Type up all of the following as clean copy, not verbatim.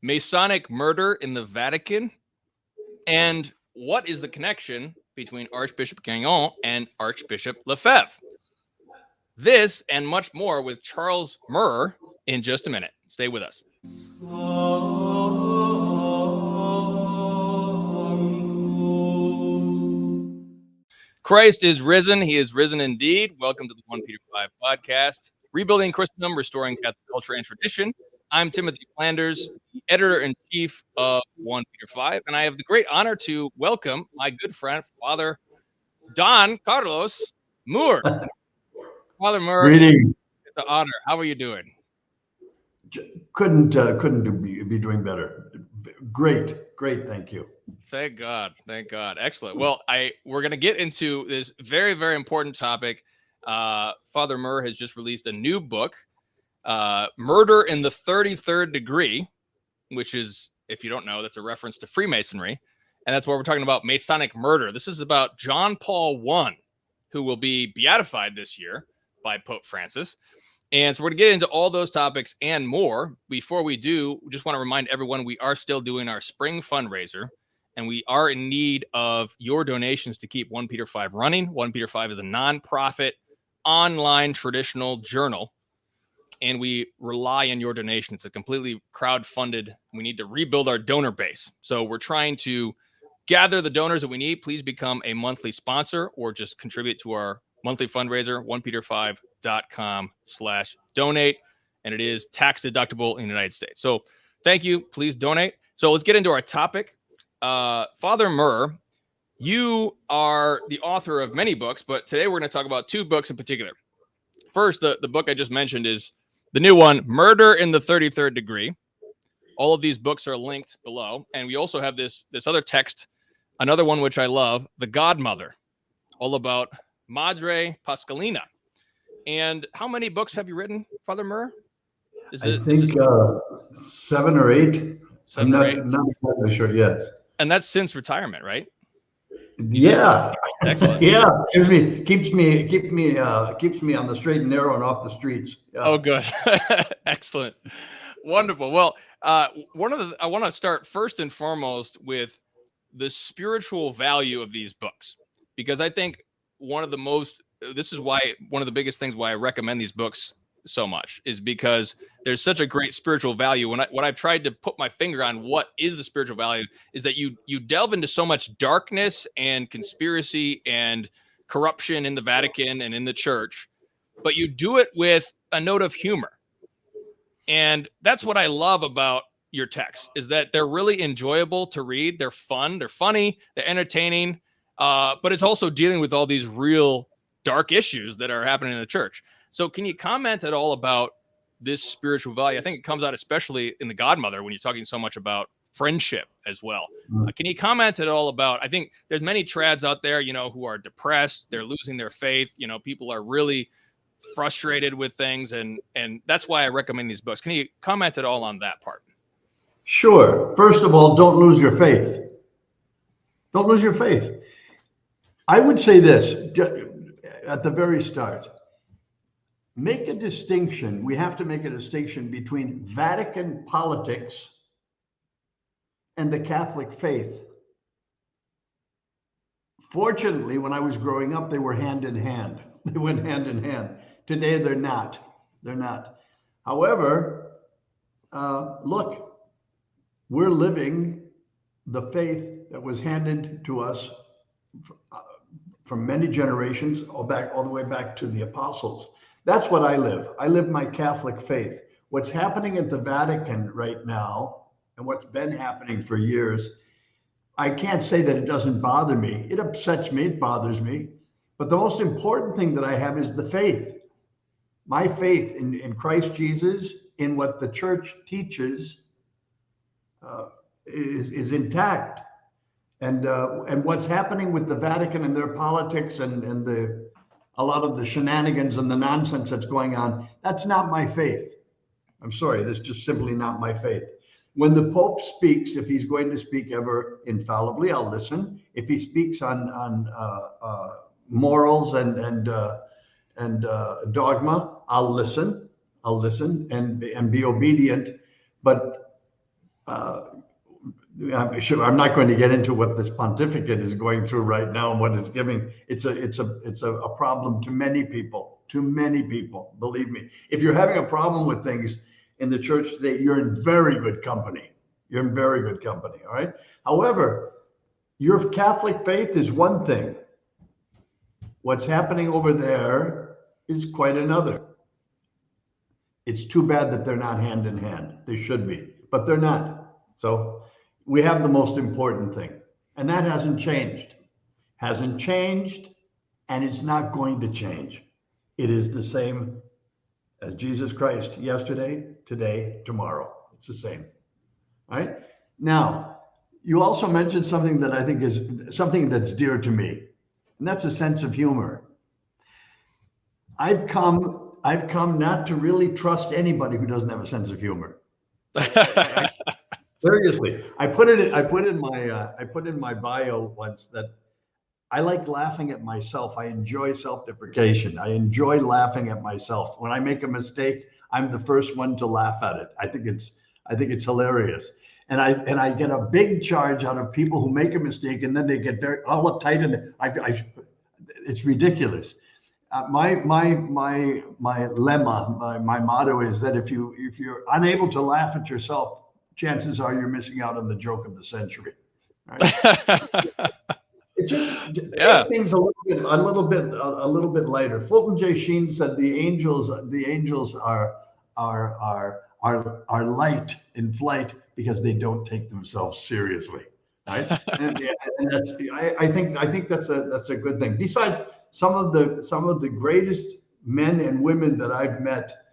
Masonic murder in the Vatican, and what is the connection between Archbishop Gagnon and Archbishop Lefebvre? This and much more with Charles Murr in just a minute. Stay with us. Christ is risen. He is risen indeed. Welcome to the OnePeterFive podcast, Rebuilding Christendom, Restoring Catholic Culture and Tradition. I'm Timothy Flanders, the editor-in-chief of OnePeterFive, and I have the great honor to welcome my good friend, Father Don Carlos Murr. Father Murr, greetings. It's an honor. How are you doing? Couldn't be doing better. Great, thank you. Thank God. Excellent. Well, we're going to get into this very, very important topic. Father Murr has just released a new book, Murder in the 33rd Degree, which is, if you don't know, that's a reference to Freemasonry. And that's what we're talking about, Masonic murder. This is about John Paul I, who will be beatified this year by Pope Francis. And so we're going to get into all those topics and more. Before we do, we just want to remind everyone we are still doing our spring fundraiser, and we are in need of your donations to keep OnePeterFive running. OnePeterFive is a nonprofit online traditional journal, and we rely on your donation. It's a completely crowd-funded. We need to rebuild our donor base. So we're trying to gather the donors that we need. Please become a monthly sponsor or just contribute to our monthly fundraiser, OnePeterFive.com/donate. And it is tax deductible in the United States. So thank you. Please donate. So let's get into our topic. Father Murr, you are the author of many books, but today we're going to talk about two books in particular. First, the book I just mentioned is the new one, Murder in the 33rd Degree. All of these books are linked below. And we also have this other text, another one which I love, The Godmother, all about Madre Pascalina. And how many books have you written, Father Murr? I think 7 or 8. I'm not exactly sure. Yes. And that's since retirement, right? Yeah. Excellent. Yeah. Keeps me on the straight and narrow and off the streets. Yeah. Oh, good. Excellent. Wonderful. Well, I want to start first and foremost with the spiritual value of these books, because I think one of the biggest things why I recommend these books so much is because there's such a great spiritual value. What I've tried to put my finger on what is the spiritual value is that you delve into so much darkness and conspiracy and corruption in the Vatican and in the church, but you do it with a note of humor. And that's what I love about your texts, is that they're really enjoyable to read. They're fun, they're funny, they're entertaining, but it's also dealing with all these real dark issues that are happening in the church. So can you comment at all about this spiritual value? I think it comes out especially in The Godmother when you're talking so much about friendship as well. Can you comment at all about, I think there's many trads out there, who are depressed, they're losing their faith, people are really frustrated with things, and that's why I recommend these books. Can you comment at all on that part? Sure. First of all, don't lose your faith. Don't lose your faith. I would say this at the very start. Make a distinction. We have to make a distinction between Vatican politics and the Catholic faith. Fortunately, when I was growing up, they were hand in hand. They went hand in hand. Today, they're not. However, look, we're living the faith that was handed to us from many generations, all the way back to the apostles. That's what I live. I live my Catholic faith. What's happening at the Vatican right now, and what's been happening for years, I can't say that it doesn't bother me. It upsets me, it bothers me. But the most important thing that I have is the faith. My faith in Christ Jesus, in what the church teaches, is intact. And what's happening with the Vatican and their politics and a lot of the shenanigans and the nonsense that's going on, that's not my faith. I'm sorry, that's just simply not my faith. When the Pope speaks, if he's going to speak ever infallibly, I'll listen. If he speaks on morals and dogma, I'll listen and be obedient. But I'm not going to get into what this pontificate is going through right now and what it's giving. It's a problem to many people, believe me. If you're having a problem with things in the church today, you're in very good company. You're in very good company, all right? However, your Catholic faith is one thing. What's happening over there is quite another. It's too bad that they're not hand in hand. They should be, but they're not. So we have the most important thing, and that hasn't changed. Hasn't changed, and it's not going to change. It is the same as Jesus Christ yesterday, today, tomorrow. It's the same. All right? Now, you also mentioned something that I think is something that's dear to me, and that's a sense of humor. I've come not to really trust anybody who doesn't have a sense of humor. Seriously, I put in my bio once that I like laughing at myself. I enjoy self-deprecation. I enjoy laughing at myself. When I make a mistake, I'm the first one to laugh at it. I think it's hilarious. And I get a big charge out of people who make a mistake and then they get very all uptight, and it's ridiculous. My lemma, my motto is that if you're unable to laugh at yourself, chances are you're missing out on the joke of the century. Right? It just make things a little bit lighter. Fulton J. Sheen said the angels are light in flight because they don't take themselves seriously. Right? and that's I think that's a good thing. Besides, some of the greatest men and women that I've met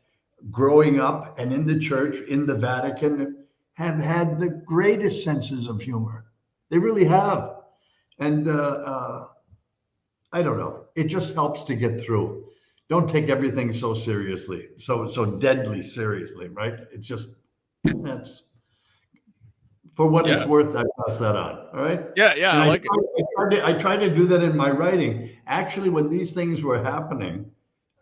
growing up and in the church, in the Vatican, have had the greatest senses of humor. They really have. And I don't know. It just helps to get through. Don't take everything so seriously, so deadly seriously, right? It's just that's for what it's worth. I pass that on. All right. Yeah. And I like it. I try to do that in my writing. Actually, when these things were happening,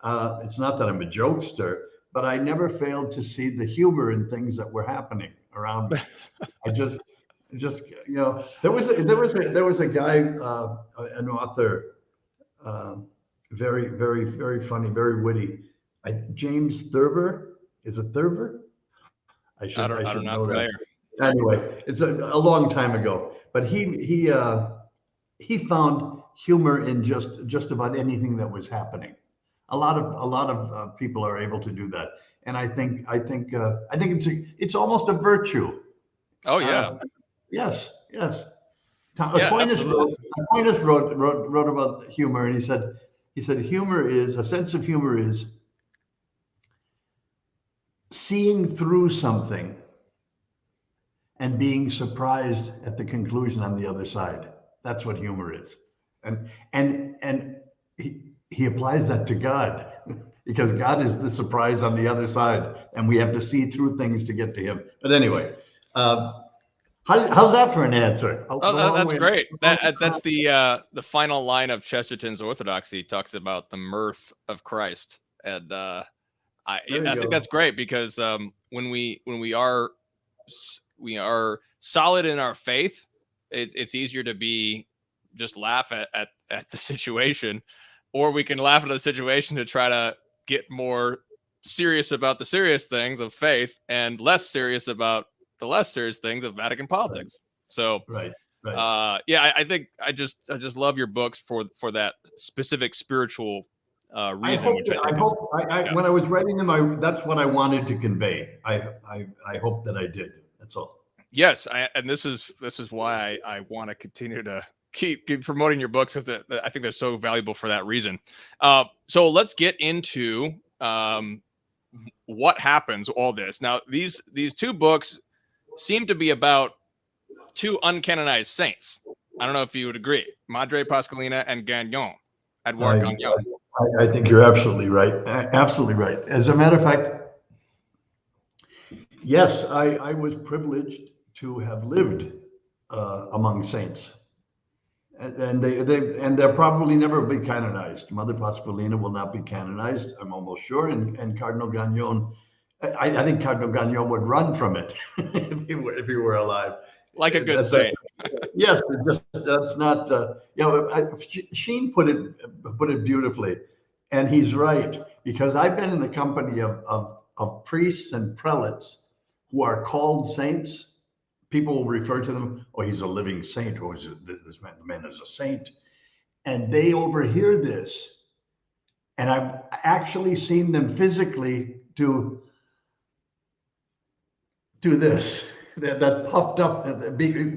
it's not that I'm a jokester, but I never failed to see the humor in things that were happening around me. I just there was a guy, an author, very, very, very funny, very witty. James Thurber. Is it Thurber? I should know that. Anyway, it's a long time ago, but he found humor in just about anything that was happening. A lot of people are able to do that, and I think it's almost a virtue. Oh yeah. Yes. Aquinas wrote about humor, and he said humor is a sense of humor is seeing through something and being surprised at the conclusion on the other side. That's what humor is. And he applies that to God because God is the surprise on the other side, and we have to see through things to get to him. But anyway, how's that for an answer? That's great. That's the final line of Chesterton's Orthodoxy. Talks about the mirth of Christ, and I think that's great because when we are solid in our faith, it's easier to be just laugh at the situation, or we can laugh at the situation to try to get more serious about the serious things of faith and less serious about the less serious things of Vatican politics. So, right. I think I just love your books for that specific spiritual reason. When I was writing them, that's what I wanted to convey. I hope that I did. That's all. Yes, and this is why I want to continue to keep promoting your books, because I think they're so valuable for that reason. So let's get into what happens. All this now. These two books seem to be about two uncanonized saints. I don't know if you would agree. Madre Pascalina and Gagnon, Edouard Gagnon. I think you're absolutely right. Absolutely right. As a matter of fact, yes, I was privileged to have lived among saints, and they'll probably never be canonized. Mother Pascalina will not be canonized, I'm almost sure, and Cardinal Gagnon I think Cardinal Gagnon would run from it if he were alive. Like a good saint. Yes, that's not. Sheen put it beautifully, and he's right, because I've been in the company of priests and prelates who are called saints. People will refer to them, oh, he's a living saint, or this man is a saint, and they overhear this. And I've actually seen them physically do this, that puffed up,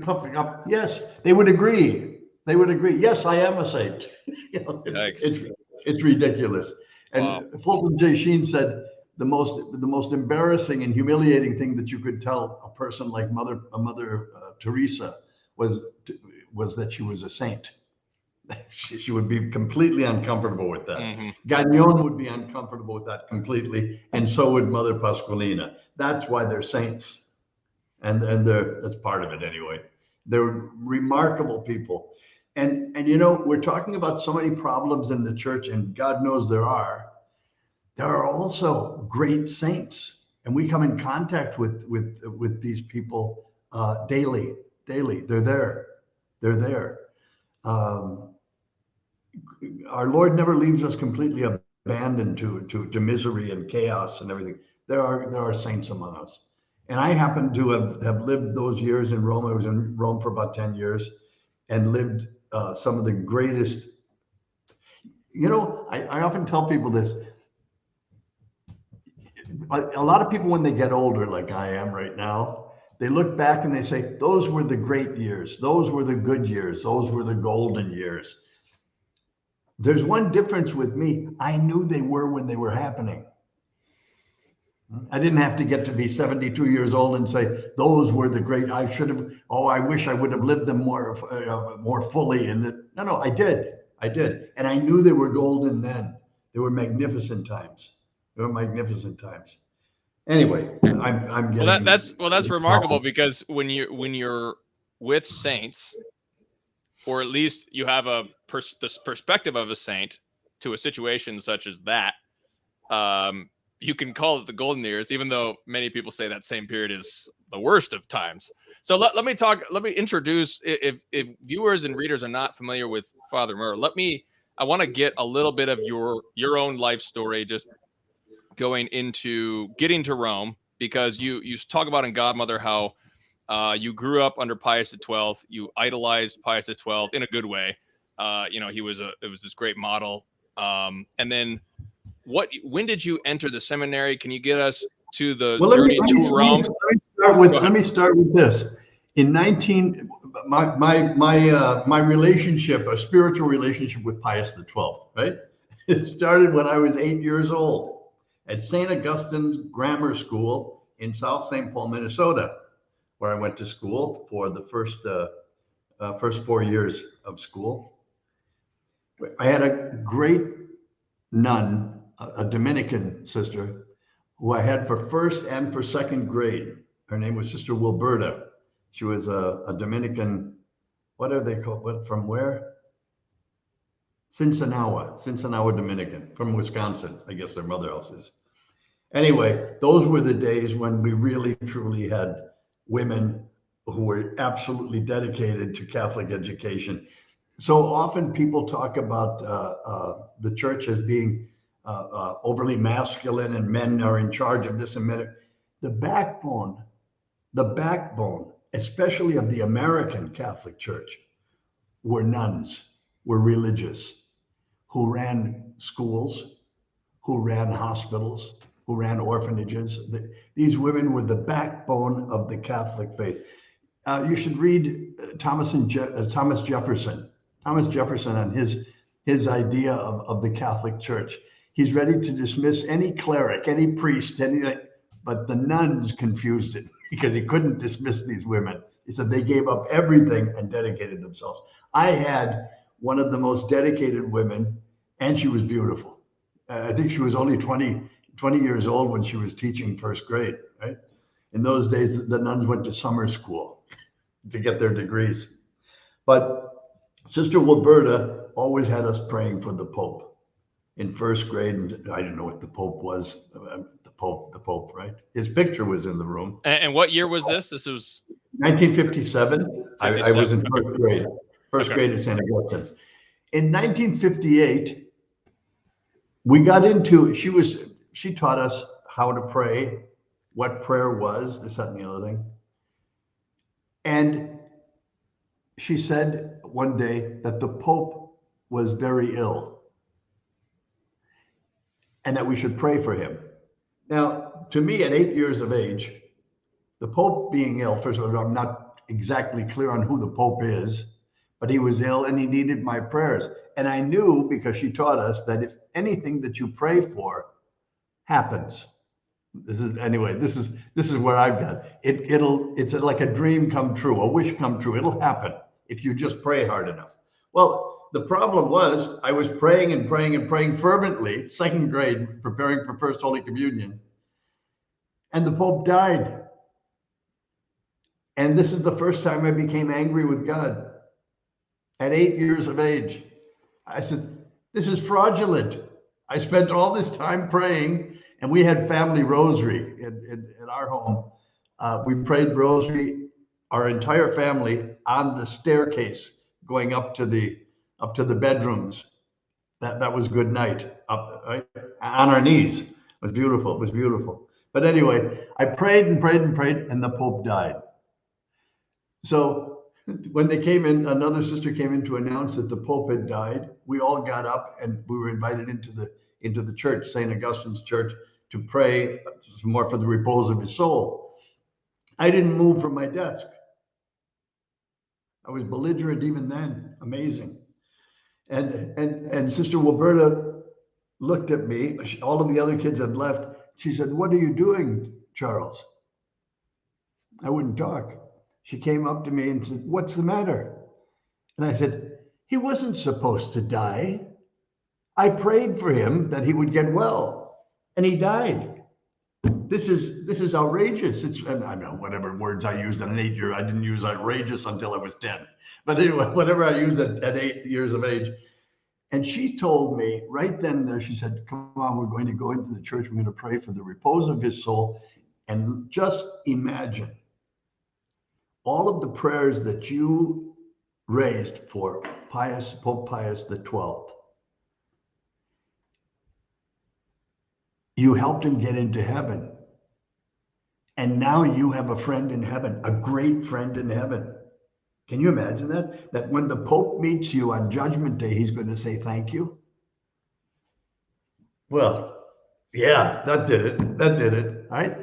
puffing up. Yes, they would agree. They would agree. Yes, I am a saint. It's ridiculous. And wow. Fulton J. Sheen said the most embarrassing and humiliating thing that you could tell a person like Mother Teresa was that she was a saint. She would be completely uncomfortable with that. Mm-hmm. Gagnon would be uncomfortable with that completely, and so would Mother Pasqualina. That's why they're saints, and that's part of it anyway. They're remarkable people, and we're talking about so many problems in the church, and God knows there are. There are also great saints, and we come in contact with these people daily. They're there. Our Lord never leaves us completely abandoned to misery and chaos and everything. There are saints among us. And I happen to have lived those years in Rome. I was in Rome for about 10 years and lived some of the greatest. I often tell people this. A lot of people, when they get older, like I am right now, they look back and they say, those were the great years. Those were the good years. Those were the golden years. There's one difference with me. I knew they were when they were happening. I didn't have to get to be 72 years old and say, those were the great, I wish I would have lived them more fully. No, I did. And I knew they were golden then. They were magnificent times. Anyway, I'm getting. That's remarkable, because when you're with saints, or at least you have this perspective of a saint to a situation such as that, you can call it the golden years, even though many people say that same period is the worst of times. So let me introduce, if viewers and readers are not familiar with Father Murr, I want to get a little bit of your own life story, just getting to Rome, because you talk about in Godmother how you grew up under Pius XII. You idolized Pius XII in a good way. It was this great model. And then when did you enter the seminary? Can you get us to the journey to Rome? Let me start with this. In my relationship, a spiritual relationship with Pius XII, right? It started when I was 8 years old at St. Augustine's Grammar School in South St. Paul, Minnesota, where I went to school for the first 4 years of school. I had a great nun, a Dominican sister, who I had for first and for second grade. Her name was Sister Wilberta. She was a Dominican, what are they called? From where? Sinsinawa Dominican, from Wisconsin. I guess their mother house is. Anyway, those were the days when we really, truly had women who were absolutely dedicated to Catholic education. So often people talk about the church as being overly masculine, and men are in charge of this and men. The backbone, especially of the American Catholic Church, were nuns, were religious, who ran schools, who ran hospitals, who ran orphanages. These women were the backbone of the Catholic faith. You should read Thomas Jefferson. Thomas Jefferson and his idea of the Catholic Church. He's ready to dismiss any cleric, any priest, but the nuns confused it because he couldn't dismiss these women. He said they gave up everything and dedicated themselves. I had one of the most dedicated women, and she was beautiful. I think she was only 20 years old when she was teaching first grade, right? In those days, the nuns went to summer school to get their degrees. But Sister Wilberta always had us praying for the Pope. In first grade, I didn't know what the Pope was. The the Pope, right? His picture was in the room. And what year was this? This was 1957. I was in first grade. First grade at St. Augustine's. In 1958, we got into, she taught us how to pray, what prayer was, this, that, and the other thing. And she said one day that the Pope was very ill and that we should pray for him. Now, to me, at 8 years of age, the Pope being ill, first of all, I'm not exactly clear on who the Pope is, but he was ill and he needed my prayers. And I knew, because she taught us, that if anything that you pray for happens. This is where I've got it's like a dream come true, a wish come true. It'll happen if you just pray hard enough. Well, the problem was I was praying and praying and praying fervently, second grade, preparing for First Holy Communion, and the Pope died. And this is the first time I became angry with God at 8 years of age. I said, this is fraudulent. I spent all this time praying, and we had family rosary in our home. We prayed rosary, our entire family, on the staircase going up to the bedrooms. That was good night, up right on our knees. It was beautiful. It was beautiful. But anyway, I prayed and prayed and prayed, and the Pope died. So when they came in, another sister came in to announce that the Pope had died. We all got up and we were invited into the church, St. Augustine's Church, to pray some more for the repose of his soul. I didn't move from my desk. I was belligerent even then. Amazing. And Sister Wilberta looked at me. All of the other kids had left. She said, "What are you doing, Charles?" I wouldn't talk. She came up to me and said, "What's the matter?" And I said, "He wasn't supposed to die. I prayed for him that he would get well, and he died. This is outrageous." I don't know, whatever words I used at an 8 year, I didn't use outrageous until I was 10. But anyway, whatever I used at 8 years of age. And she told me right then and there, she said, "Come on, we're going to go into the church. We're going to pray for the repose of his soul. And just imagine all of the prayers that you raised for Pope Pius XII. You helped him get into heaven. And now you have a friend in heaven, a great friend in heaven." Can you imagine that? That when the Pope meets you on Judgment Day, he's going to say thank you? Well, yeah, that did it, right?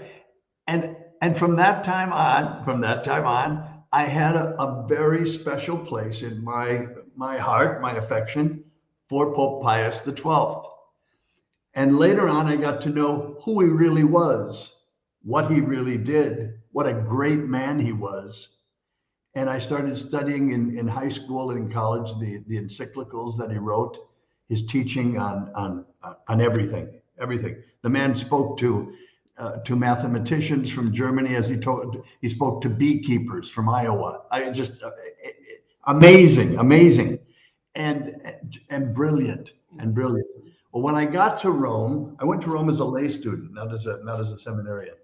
And from that time on, I had a very special place in my heart, my affection for Pope Pius XII. And later on, I got to know who he really was, what he really did, what a great man he was. And I started studying in high school and in college the encyclicals that he wrote, his teaching on everything. The man spoke to mathematicians from Germany, as he spoke to beekeepers from Iowa. Amazing, and brilliant. Well, when I got to Rome, I went to Rome as a lay student, not as a seminarian.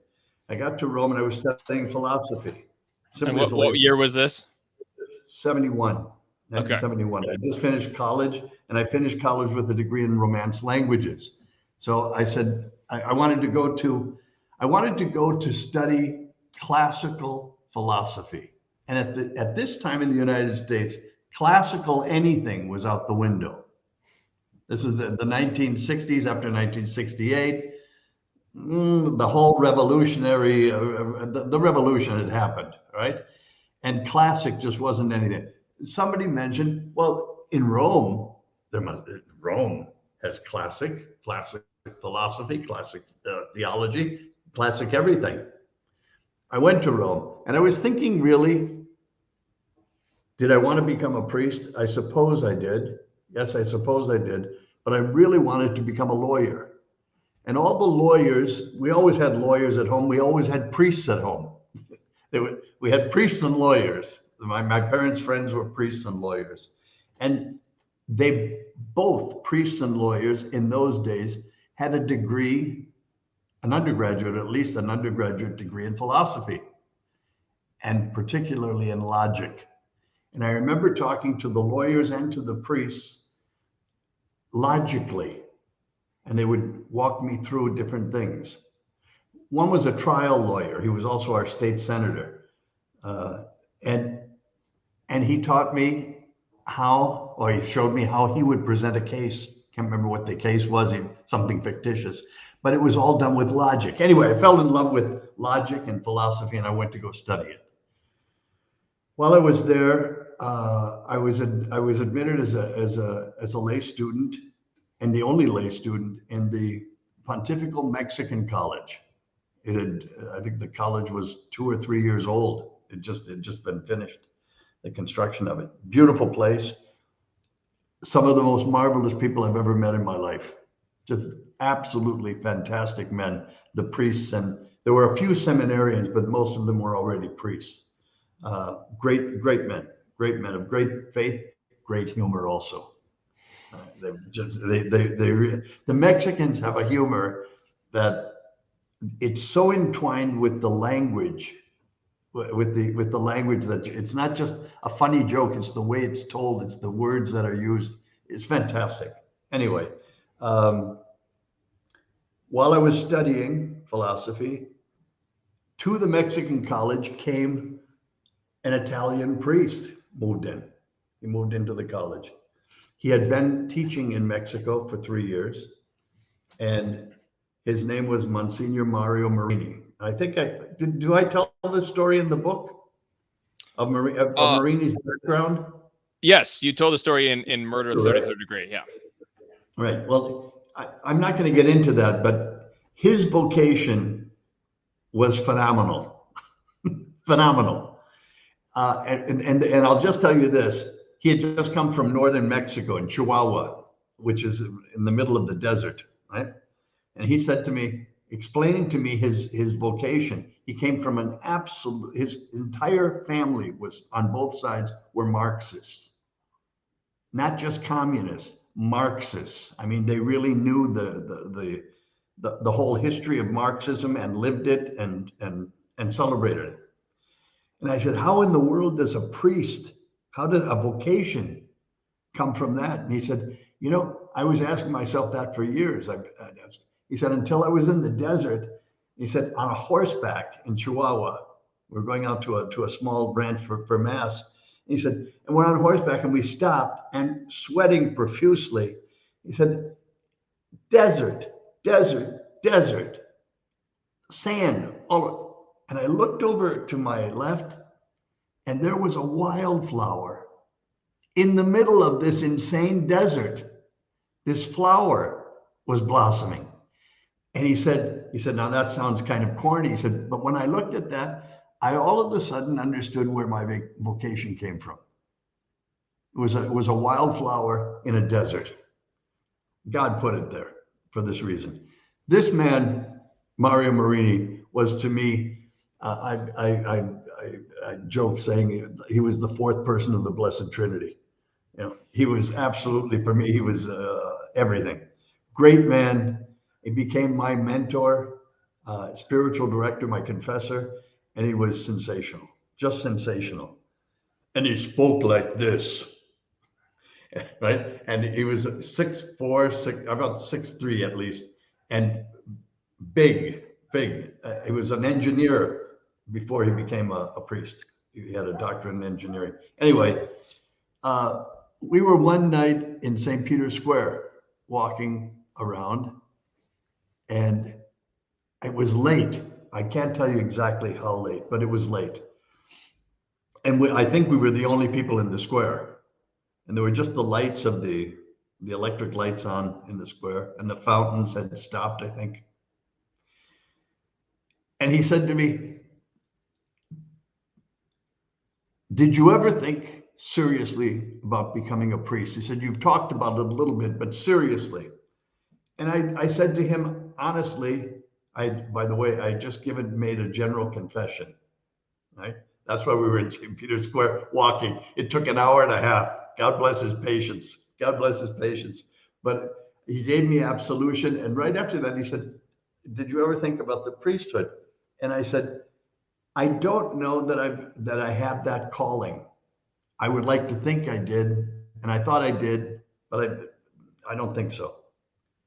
I got to Rome and I was studying philosophy. And what year was this? 71. 1971. Okay. I just finished college, and I finished college with a degree in Romance languages. So I said I wanted to go to study classical philosophy. And at this time in the United States, classical anything was out the window. This is the 1960s, after 1968. The whole revolutionary, the revolution had happened, right? And classic just wasn't anything. Somebody mentioned, well, in Rome, Rome has classic philosophy, classic theology, classic everything. I went to Rome, and I was thinking, really, did I want to become a priest? I suppose I did. Yes, I suppose I did. But I really wanted to become a lawyer. And all the lawyers, we always had lawyers at home. We always had priests at home. We had priests and lawyers. My parents' friends were priests and lawyers. And they both, priests and lawyers in those days, had a degree an undergraduate, at least an undergraduate degree in philosophy, and particularly in logic. And I remember talking to the lawyers and to the priests logically, and they would walk me through different things. One was a trial lawyer. He was also our state senator. And he taught me how, or he showed me how he would present a case. Can't remember what the case was, something fictitious, but it was all done with logic. Anyway, I fell in love with logic and philosophy, and I went to go study it. While I was there, I was admitted as a lay student, and the only lay student in the Pontifical Mexican College. I think the college was 2 or 3 years old. It just been finished, the construction of it. Beautiful place. Some of the most marvelous people I've ever met in my life. Just absolutely fantastic men, the priests, and there were a few seminarians, but most of them were already priests. Great men of great faith, great humor also. The Mexicans have a humor that it's so entwined with the language, with the language that it's not just a funny joke. It's the way it's told. It's the words that are used. It's fantastic. Anyway, while I was studying philosophy, to the Mexican college came an Italian priest. He moved into the college. He had been teaching in Mexico for 3 years, and his name was Monsignor Mario Marini. I think do I tell this story in the book of Marini's background? Yes, you told the story in Murder, 33rd Degree. Yeah. Right. Well, I'm not going to get into that, but his vocation was phenomenal. Phenomenal. And I'll just tell you this. He had just come from northern Mexico in Chihuahua, which is in the middle of the desert, right? And he said to me, explaining to me his vocation, he came from his entire family was on both sides were Marxists, not just communists, Marxists. I mean, they really knew the whole history of Marxism and lived it and celebrated it. And I said, how in the world does a priest, how did a vocation come from that? And he said, I was asking myself that for years. He said, until I was in the desert, he said, on a horseback in Chihuahua, we're going out to a small ranch for mass. He said, and we're on horseback and we stopped and sweating profusely. He said, desert, sand. And I looked over to my left and there was a wildflower in the middle of this insane desert. This flower was blossoming. And he said, now that sounds kind of corny. He said, but when I looked at that, I all of a sudden understood where my vocation came from. It was a wildflower in a desert. God put it there for this reason. This man, Mario Marini, was to me, I joke saying he was the fourth person of the Blessed Trinity. He was absolutely, for me, he was everything. Great man. He became my mentor, spiritual director, my confessor, and he was sensational, just sensational. And he spoke like this, right? And he was 6'4", about 6'3" at least, and big. He was an engineer before he became a priest. He had a doctorate in engineering. Anyway, we were one night in St. Peter's Square walking around, and it was late. I can't tell you exactly how late, but it was late. And I think we were the only people in the square. And there were just the lights of the electric lights on in the square, and the fountains had stopped, I think. And he said to me, did you ever think seriously about becoming a priest? He said, you've talked about it a little bit, but seriously. And I said to him, honestly, by the way, I just made a general confession, right? That's why we were in St. Peter's Square walking. It took an hour and a half. God bless his patience. God bless his patience. But he gave me absolution. And right after that, he said, did you ever think about the priesthood? And I said, I don't know that I have that calling. I would like to think I did, and I thought I did, but I don't think so.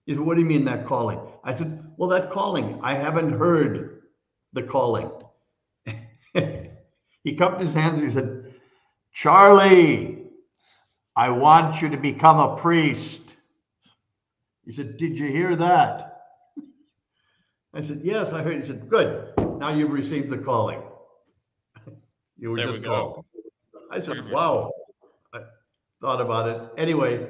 He said, what do you mean that calling? I said, well, that calling, I haven't heard the calling. He cupped his hands. He said, Charlie, I want you to become a priest. He said, did you hear that? I said, yes, I heard. He said, good. Now you've received the calling. You were There just we go. called. I said, Perfect. wow. I thought about it. Anyway,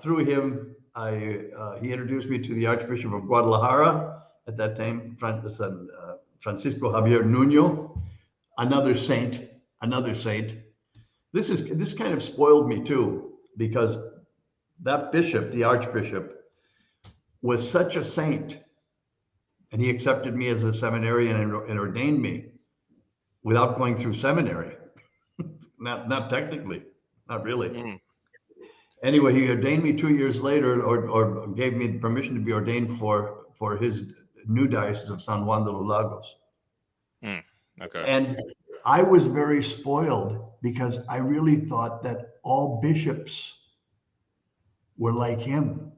through him, he introduced me to the Archbishop of Guadalajara at that time, Francisco Javier Nuno, another saint. This kind of spoiled me too, because that bishop, the Archbishop, was such a saint, and he accepted me as a seminarian and ordained me without going through seminary. Not technically, not really. Mm. Anyway, he ordained me 2 years later, or gave me permission to be ordained for his new diocese of San Juan de los Lagos. Okay. And I was very spoiled because I really thought that all bishops were like him.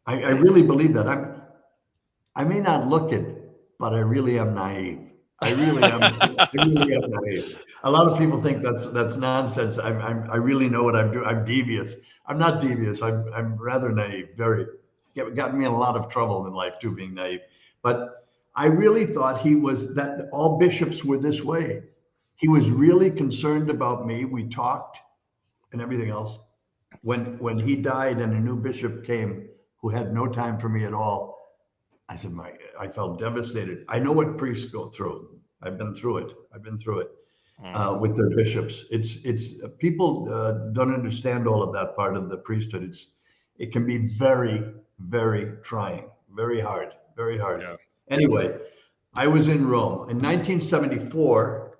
I really believe that. I may not look it, but I really am naive. I really am naive. A lot of people think that's nonsense. I really know what I'm doing. I'm devious. I'm not devious. I'm rather naive. Got me in a lot of trouble in life too, being naive. But I really thought that all bishops were this way. He was really concerned about me. We talked and everything else. When he died and a new bishop came who had no time for me at all, I said, I felt devastated. I know what priests go through. I've been through it with their bishops. It's people don't understand all of that part of the priesthood. It can be very, very trying, very hard. Yeah. Anyway, I was in Rome in 1974,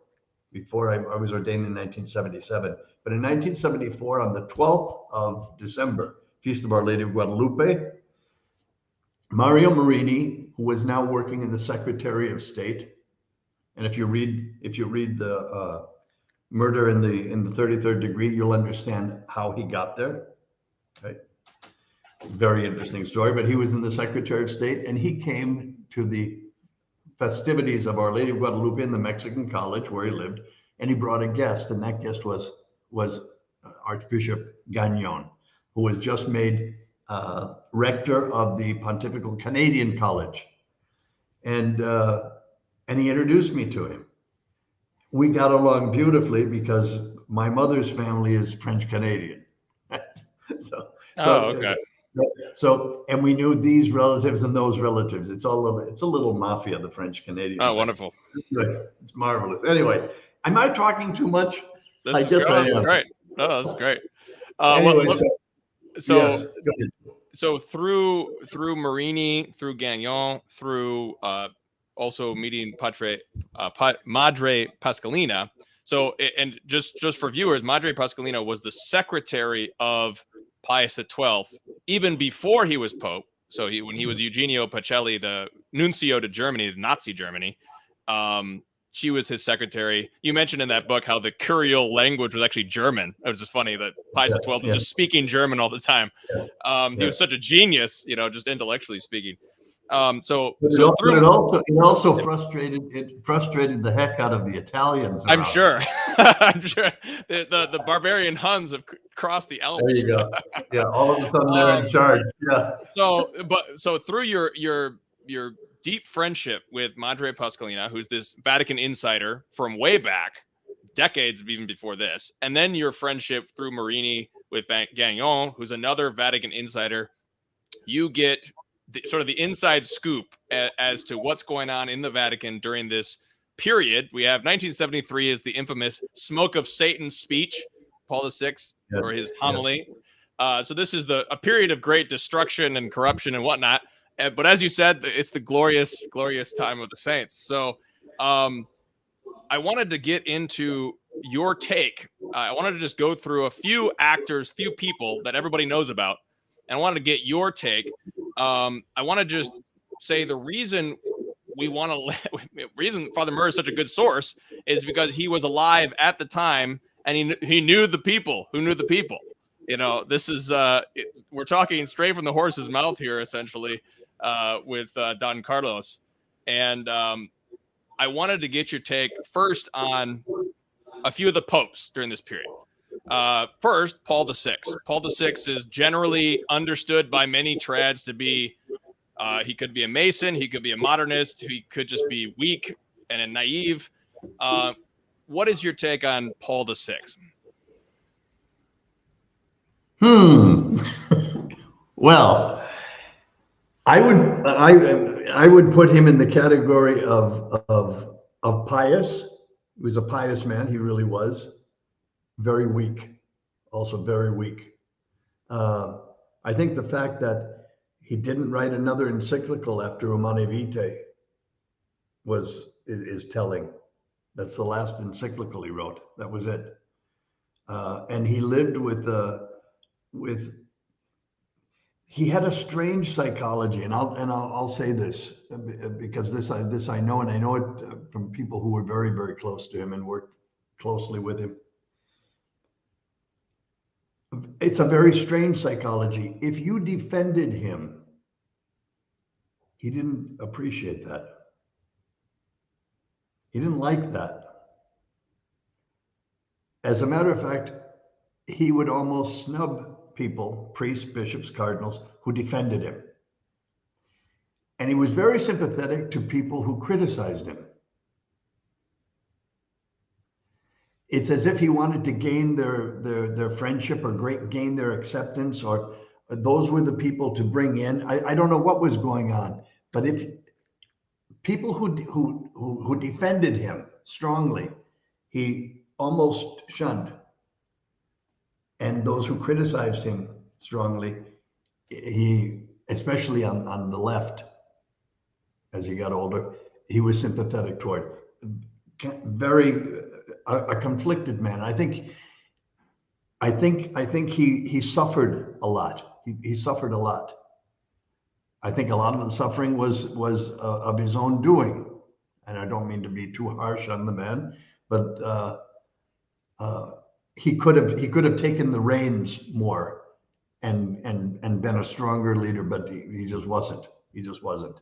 before I was ordained in 1977. But in 1974, on the 12th of December, Feast of Our Lady of Guadalupe, Mario Marini, who was now working in the Secretary of State, and if you read the Murder in the 33rd Degree, you'll understand how he got there. Right? Very interesting story. But he was in the Secretary of State, and he came to the festivities of Our Lady of Guadalupe in the Mexican college where he lived, and he brought a guest, and that guest was Archbishop Gagnon, who was just made rector of the Pontifical Canadian College, and he introduced me to him. We got along beautifully because my mother's family is French Canadian. Okay. So, and we knew these relatives and those relatives. It's a little mafia, the French Canadian. Oh, wonderful. It's marvelous. Anyway, am I talking too much? I guess I am. Great. No, that's great. Anyway, so through Marini, through Gagnon, through also meeting Madre Pascalina. So, and just for viewers, Madre Pascalina was the secretary of Pius XII, even before he was Pope. So when he was Eugenio Pacelli, the nuncio to Germany, to Nazi Germany, she was his secretary. You mentioned in that book how the curial language was actually German. It was just funny that Pius XII was just speaking German all the time. He was such a genius, just intellectually speaking. It also frustrated the heck out of the Italians. I'm sure. I'm sure the barbarian Huns have crossed the Alps. There you go. Yeah, all of a sudden they're in charge. Yeah. So through your deep friendship with Madre Pascalina, who's this Vatican insider from way back, decades even before this, and then your friendship through Marini with Gagnon, who's another Vatican insider, you get sort of the inside scoop as to what's going on in the Vatican during this period. We have 1973 is the infamous Smoke of Satan speech, Paul VI, or his homily. So this is a period of great destruction and corruption and whatnot. But as you said, it's the glorious, glorious time of the saints. So I wanted to get into your take. I wanted to just go through a few actors, few people that everybody knows about. And I wanted to get your take. I want to just say the reason reason Father Murr is such a good source is because he was alive at the time, and he knew the people who knew the people. This is we're talking straight from the horse's mouth here, essentially, with Don Carlos. And I wanted to get your take first on a few of the popes during this period. First, Paul VI. Paul VI is generally understood by many trads to be, he could be a Mason, he could be a modernist, he could just be weak and a naive. What is your take on Paul VI? Well, I would put him in the category of pious. He was a pious man. He really was. Very weak, also very weak. I think the fact that he didn't write another encyclical after Humanae Vitae is telling. That's the last encyclical he wrote. That was it. And he lived he had a strange psychology, and I'll say this because this I know, and I know it from people who were very, very close to him and worked closely with him. It's a very strange psychology. If you defended him, he didn't appreciate that. He didn't like that. As a matter of fact, he would almost snub people, priests, bishops, cardinals, who defended him. And he was very sympathetic to people who criticized him. It's as if he wanted to gain their friendship or gain their acceptance, or those were the people to bring in. I don't know what was going on, but if people who defended him strongly, he almost shunned. And those who criticized him strongly, he, especially on the left, as he got older, he was sympathetic toward. Very a conflicted man. I think he suffered a lot. He suffered a lot. I think a lot of the suffering was of his own doing, and I don't mean to be too harsh on the man, but he could have taken the reins more and been a stronger leader, but he just wasn't. He just wasn't.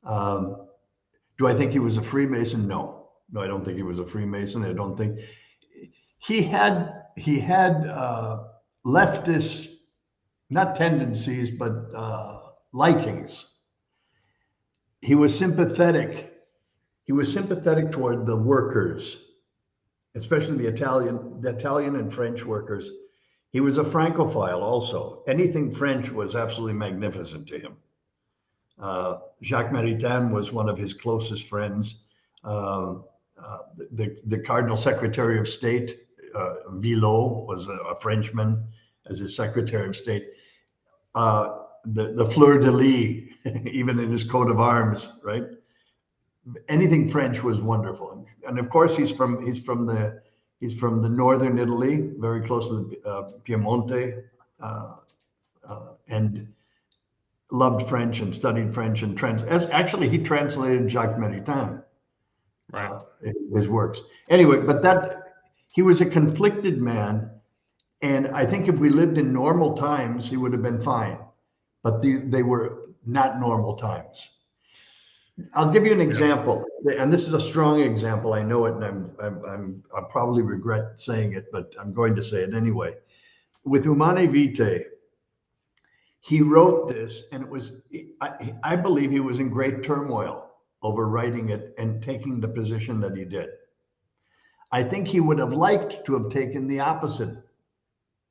Do I think he was a Freemason? No, I don't think he was a Freemason. I don't think he had leftist, not tendencies, but likings. He was sympathetic. He was sympathetic toward the workers, especially the Italian and French workers. He was a Francophile also. Anything French was absolutely magnificent to him. Jacques Maritain was one of his closest friends. The Cardinal Secretary of State, Villot, was a Frenchman as his Secretary of State. The fleur-de-lis, even in his coat of arms, right? Anything French was wonderful. And of course, he's from the northern Italy, very close to the Piemonte, and loved French and studied French and actually he translated Jacques Maritain, right, his works. Anyway, but he was a conflicted man, and I think if we lived in normal times, he would have been fine. But they were not normal times. I'll give you an example, and this is a strong example. I know it, and I'll probably regret saying it, but I'm going to say it anyway. With Humanae Vitae, he wrote this, and it was, I believe he was in great turmoil over writing it and taking the position that he did. I think he would have liked to have taken the opposite.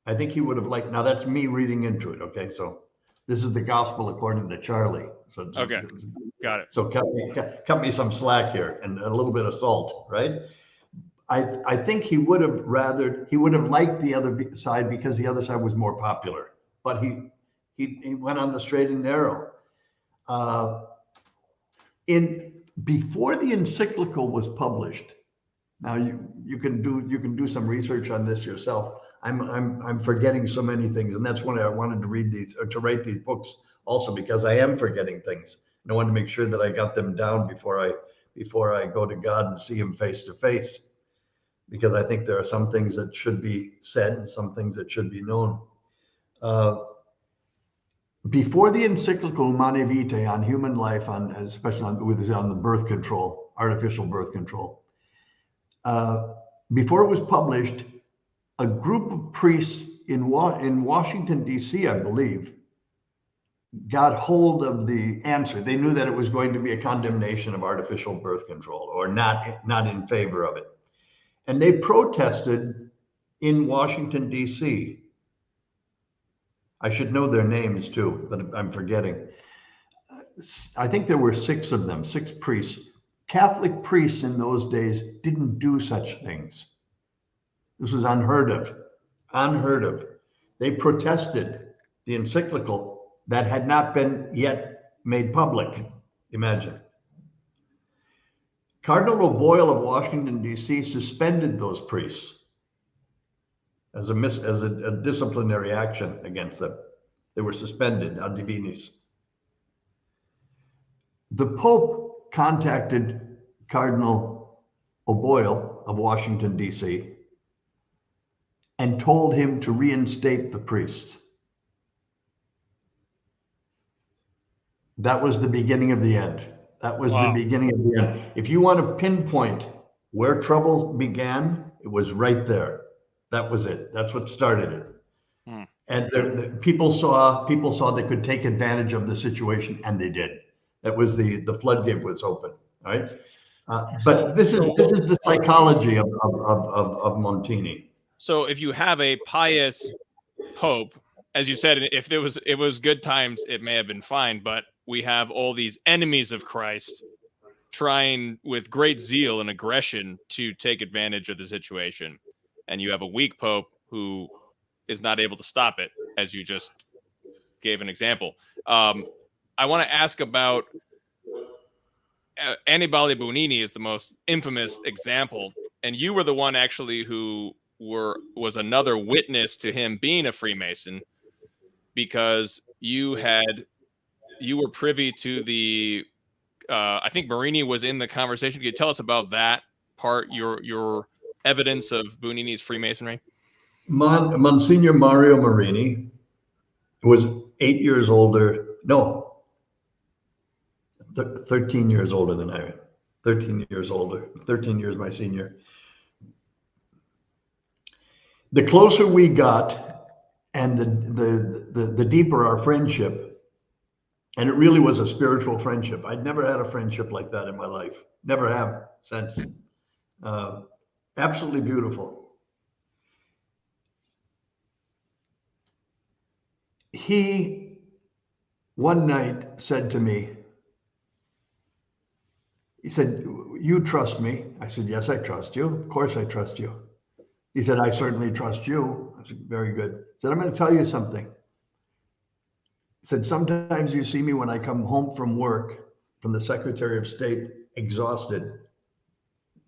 I think he would have liked, now that's me reading into it, okay? So this is the gospel according to Charlie. So okay, got it. So cut me some slack here and a little bit of salt, right? I think he would have liked the other side because the other side was more popular, but he went on the straight and narrow. Before the encyclical was published, now you can do some research on this yourself. I'm forgetting so many things, and that's when I wanted to read these or to write these books also because I am forgetting things. And I want to make sure that I got them down before I go to God and see him face to face, because I think there are some things that should be said and some things that should be known. Before the encyclical Humanae Vitae on human life, especially on the birth control, artificial birth control, before it was published, a group of priests in Washington, D.C., I believe, got hold of the answer. They knew that it was going to be a condemnation of artificial birth control, or not in favor of it. And they protested in Washington, D.C. I should know their names too, but I'm forgetting. I think there were 6 of them, 6 priests. Catholic priests in those days didn't do such things. This was unheard of, unheard of. They protested the encyclical that had not been yet made public. Imagine. Cardinal O'Boyle of Washington, D.C. suspended those priests as a disciplinary action against them. They were suspended ad divinis. The Pope contacted Cardinal O'Boyle of Washington, D.C., and told him to reinstate the priests. That was the beginning of the end. That was the beginning of the end. If you want to pinpoint where trouble began, it was right there. That was it. That's what started it. And people saw they could take advantage of the situation, and they did. That was the floodgate was open. Right. But this is the psychology of Montini. So if you have a pious pope, as you said, if it was good times, it may have been fine. But we have all these enemies of Christ trying with great zeal and aggression to take advantage of the situation, and you have a weak pope who is not able to stop it, as you just gave an example. I want to ask about Annibale Bugnini is the most infamous example, and you were the one actually who was another witness to him being a Freemason, because you were privy to the I think Marini was in the conversation. Can you tell us about that part, your evidence of Bugnini's Freemasonry? Monsignor Mario Marini was 8 years older. No, 13 years older than I am. 13 years older. 13 years my senior. The closer we got, and the deeper our friendship, and it really was a spiritual friendship. I'd never had a friendship like that in my life. Never have since. Absolutely beautiful. He one night said to me, he said, "You trust me?" I said, "Yes, I trust you. Of course I trust you." He said, "I certainly trust you." I said, "Very good." He said, "I'm going to tell you something." He said, "Sometimes you see me when I come home from work, from the Secretary of State, exhausted,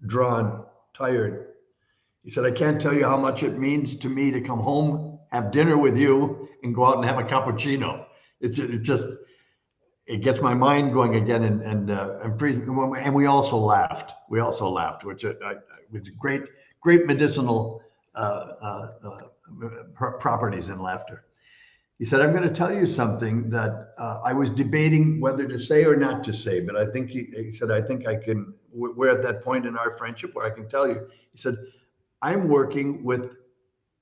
drawn, tired." He said, "I can't tell you how much it means to me to come home, have dinner with you, and go out and have a cappuccino. It gets my mind going again, and frees me." And we also laughed. Which was great medicinal properties in laughter. He said, "I'm going to tell you something that I was debating whether to say or not to say, but I think," he said, "I think I can, we're at that point in our friendship where I can tell you." He said, "I'm working with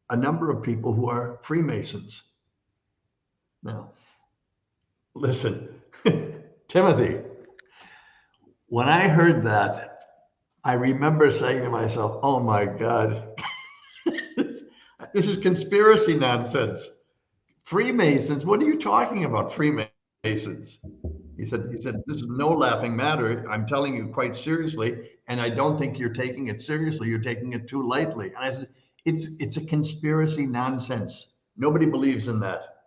a number of people who are Freemasons." Now, listen, Timothy, when I heard that, I remember saying to myself, "Oh my God, this is conspiracy nonsense. Freemasons? What are you talking about, Freemasons?" He said, "This is no laughing matter. I'm telling you quite seriously, and I don't think you're taking it seriously. You're taking it too lightly." And I said, it's a conspiracy nonsense. Nobody believes in that."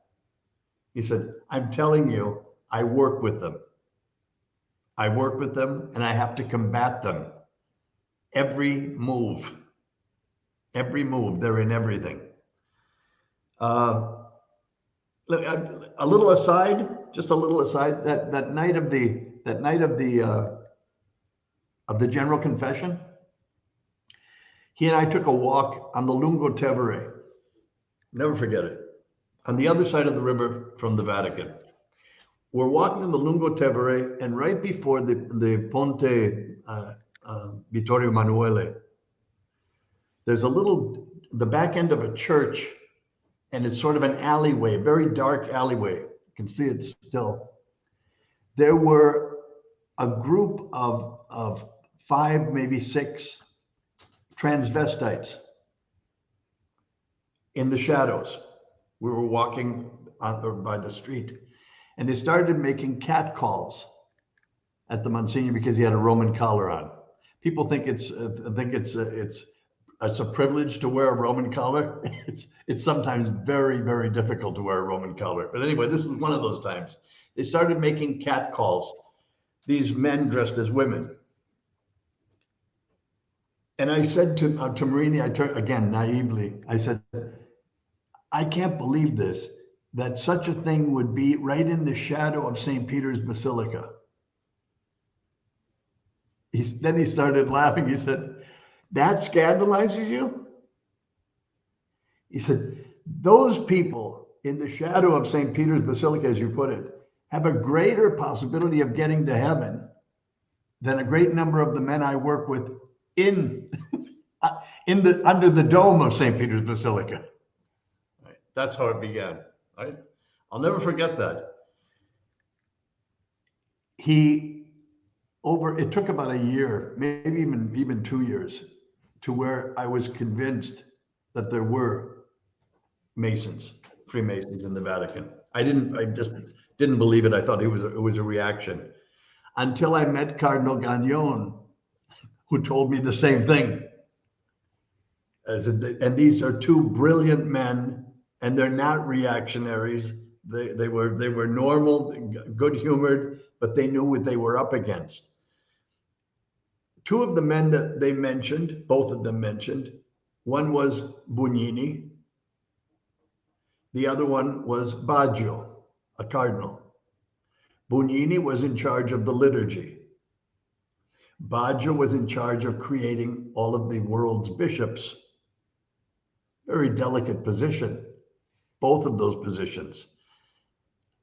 He said, "I'm telling you, I work with them. I work with them, and I have to combat them. Every move, they're in everything." A little aside, just a little aside, that night of the General Confession, he and I took a walk on the Lungo Tevere. Never forget it. On the other side of the river from the Vatican. We're walking in the Lungo Tevere, and right before the Ponte Vittorio Emanuele, there's the back end of a church, and it's sort of an alleyway, very dark alleyway. You can see it still. There were a group of 5, maybe 6 transvestites in the shadows. We were walking by the street, and they started making catcalls at the Monsignor because he had a Roman collar on. People think it's a privilege to wear a Roman collar. It's sometimes very, very difficult to wear a Roman collar. But anyway, this was one of those times. They started making catcalls, these men dressed as women. And I said to Marini, I turned again naively, I said, I can't believe this, that such a thing would be right in the shadow of St. Peter's Basilica. Then he started laughing. He said, that scandalizes you? He said, those people in the shadow of St. Peter's Basilica, as you put it, have a greater possibility of getting to heaven than a great number of the men I work with under the dome of St. Peter's Basilica. Right. That's how it began. Right? I'll never forget that. It took about a year, maybe even 2 years, to where I was convinced that there were Masons, Freemasons in the Vatican. I just didn't believe it. I thought it was a reaction until I met Cardinal Gagnon, who told me the same thing. And these are 2 brilliant men, and they're not reactionaries. They were normal, good-humored, but they knew what they were up against. 2 of the men that they mentioned, both of them mentioned, one was Bugnini, the other one was Baggio, a cardinal. Bugnini was in charge of the liturgy. Baggio was in charge of creating all of the world's bishops. Very delicate position, both of those positions.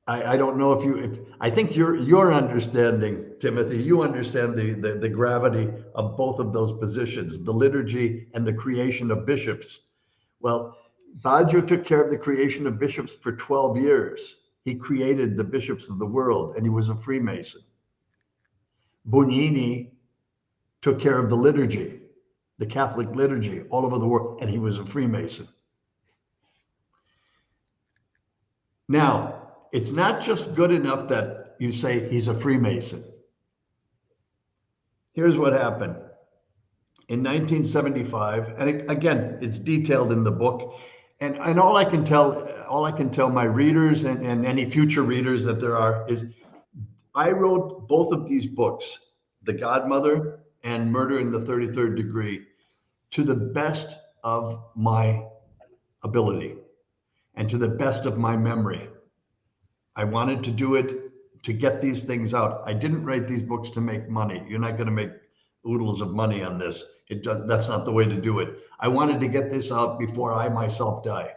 I don't know if I think your understanding, Timothy, you understand the gravity of both of those positions, the liturgy and the creation of bishops. Well, Baggio took care of the creation of bishops for 12 years. He created the bishops of the world, and he was a Freemason. Bugnini took care of the liturgy, the Catholic liturgy all over the world, and he was a Freemason. Now, it's not just good enough that you say he's a Freemason. Here's what happened. In 1975, and again, it's detailed in the book, and all I can tell my readers and any future readers that there are is I wrote both of these books, The Godmother and Murder in the 33rd Degree, to the best of my ability and to the best of my memory. I wanted to do it to get these things out. I didn't write these books to make money. You're not going to make oodles of money on this. That's not the way to do it. I wanted to get this out before I myself die.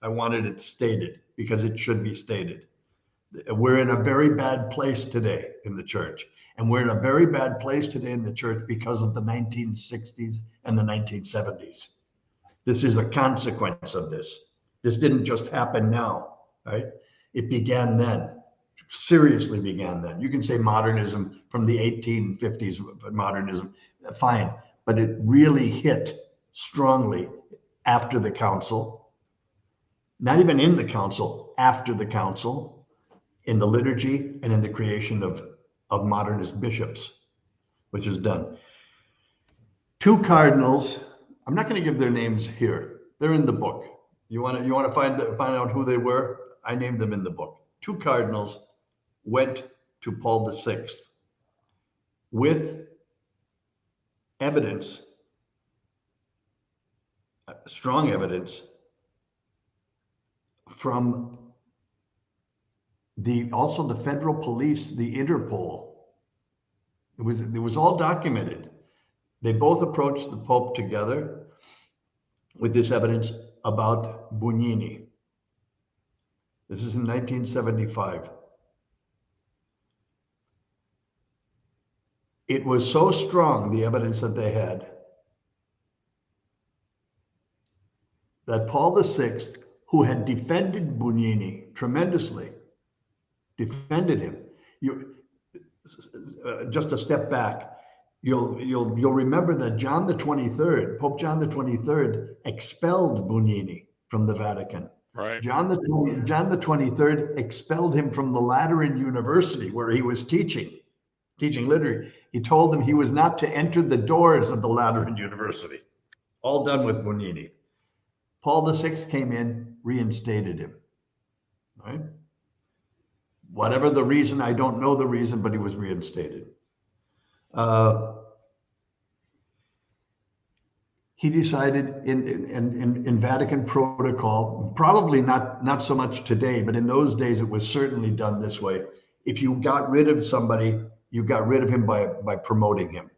I wanted it stated because it should be stated. We're in a very bad place today in the church. And we're in a very bad place today in the church because of the 1960s and the 1970s. This is a consequence of this. This didn't just happen now, right? It began then, seriously began then. You can say modernism from the 1850s, modernism, fine. But it really hit strongly after the council, not even in the council, after the council, in the liturgy and in the creation of modernist bishops, which is done. 2 cardinals, I'm not going to give their names here. They're in the book. You want to find out who they were? I named them in the book. 2 cardinals went to Paul VI with evidence, strong evidence from also the federal police, the Interpol. It was all documented. They both approached the Pope together with this evidence about Bugnini. This is in 1975. It was so strong, the evidence that they had, that Paul VI, who had defended Bugnini tremendously, defended him. Just a step back, you'll remember that John the 23rd, Pope John the 23rd, expelled Bugnini from the Vatican. Right. John the 23rd expelled him from the Lateran University where he was teaching liturgy. He told them he was not to enter the doors of the Lateran University. All done with Bugnini. Paul VI came in, reinstated him. Right? Whatever the reason, I don't know the reason, but he was reinstated. He decided in Vatican protocol, probably not so much today, but in those days it was certainly done this way. If you got rid of somebody, you got rid of him by promoting him.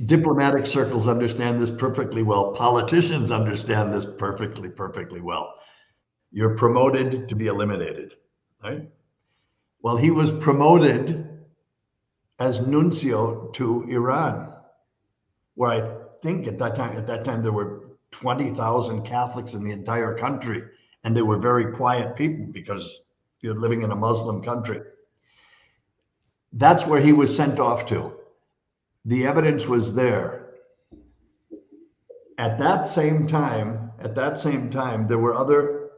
Diplomatic circles understand this perfectly well. Politicians understand this perfectly well. You're promoted to be eliminated, right? Well, he was promoted as nuncio to Iran, where I think at that time there were 20,000 Catholics in the entire country, and they were very quiet people because you're living in a Muslim country. That's where he was sent off to. The evidence was there. At that same time, there were other.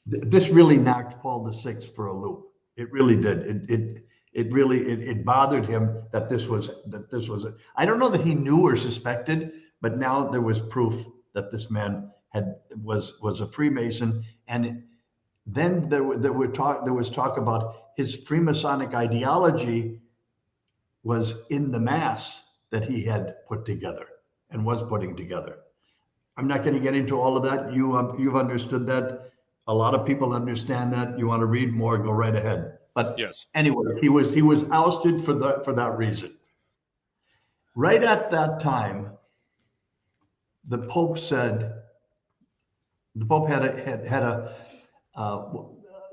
This really knocked Paul VI for a loop. It really did. It bothered him that this was. I don't know that he knew or suspected, but now there was proof that this man was a Freemason, and then there was talk about his Freemasonic ideology was in the mass that he had put together and was putting together. I'm not going to get into all of that. You've understood that. A lot of people understand that. You want to read more, go right ahead. But yes, anyway, he was ousted for that reason. Right at that time, the Pope had a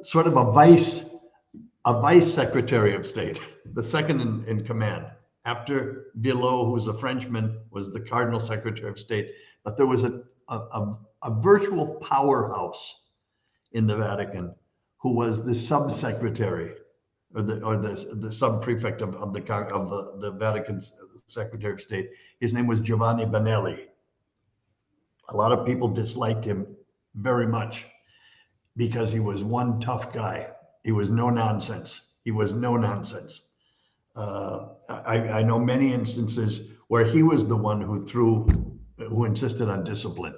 sort of a vice secretary of state, the second in command. After Villot, who was a Frenchman, was the cardinal secretary of state. But there was a virtual powerhouse in the Vatican who was the subsecretary or the sub-prefect of the Vatican Secretary of State. His name was Giovanni Benelli. A lot of people disliked him very much because he was one tough guy. He was no nonsense. I know many instances where he was the one who insisted on discipline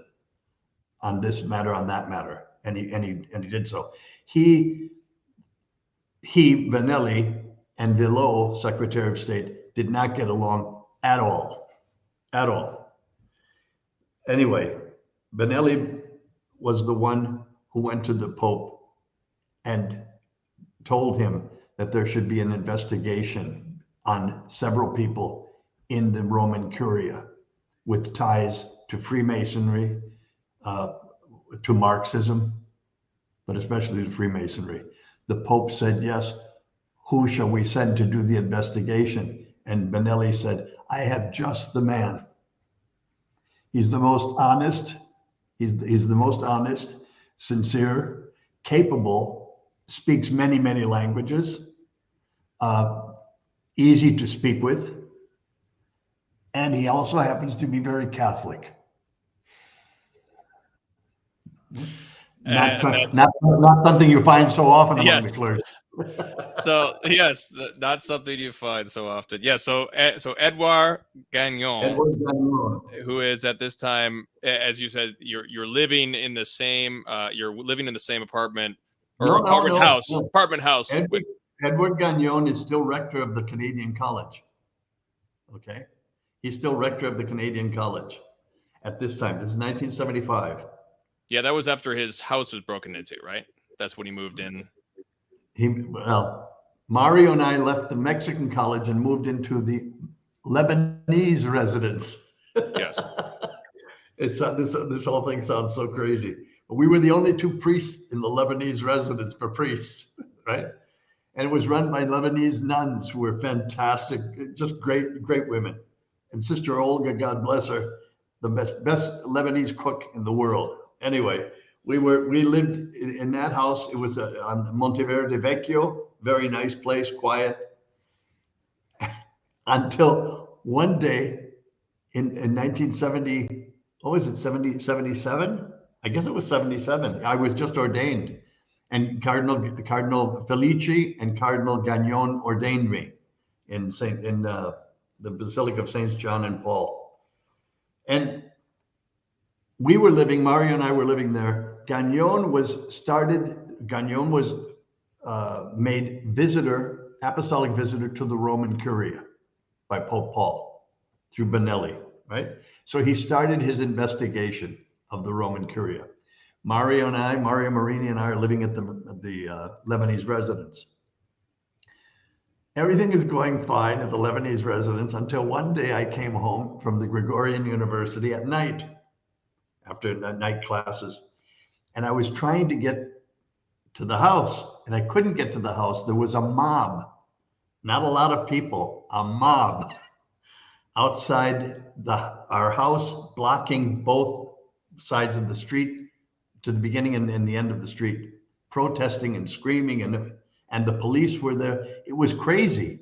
on this matter, on that matter, and he did so. He Benelli and Villot, Secretary of State, did not get along at all. Anyway, Benelli was the one who went to the Pope and told him that there should be an investigation on several people in the Roman Curia with ties to Freemasonry, to Marxism, but especially to Freemasonry. The Pope said, yes, who shall we send to do the investigation? And Benelli said, I have just the man. He's the most honest. He's the most honest, sincere, capable, speaks many, many languages, easy to speak with. And he also happens to be very Catholic. Not something you find so often among the clergy. So yes, not something you find so often. Yeah. So Edouard Gagnon, who is at this time, as you said, you're living in the same apartment or apartment house. Edouard Gagnon is still rector of the Canadian College. Okay, he's still rector of the Canadian College, at this time. This is 1975. Yeah, that was after his house was broken into, right? That's when he moved in. Mario and I left the Mexican college and moved into the Lebanese residence. Yes. This whole thing sounds so crazy. But we were the only two priests in the Lebanese residence for priests, right? And it was run by Lebanese nuns who were fantastic, just great women. And Sister Olga, God bless her, the best Lebanese cook in the world. Anyway, we lived in that house. It was on Monteverde Vecchio, very nice place, quiet. Until one day in 1970, what was it, 77? I guess it was 77. I was just ordained. And Cardinal Felici and Cardinal Gagnon ordained me in the Basilica of Saints John and Paul. And Mario and I were living there. Gagnon was made apostolic visitor to the Roman Curia by Pope Paul through Bonelli, right? So he started his investigation of the Roman Curia. Mario Marini and I are living at the Lebanese residence. Everything is going fine at the Lebanese residence until one day I came home from the Gregorian University at night after night classes, and I was trying to get to the house, and I couldn't get to the house. There was a mob, not a lot of people, a mob outside our house, blocking both sides of the street to the beginning and the end of the street, protesting and screaming, and the police were there. It was crazy.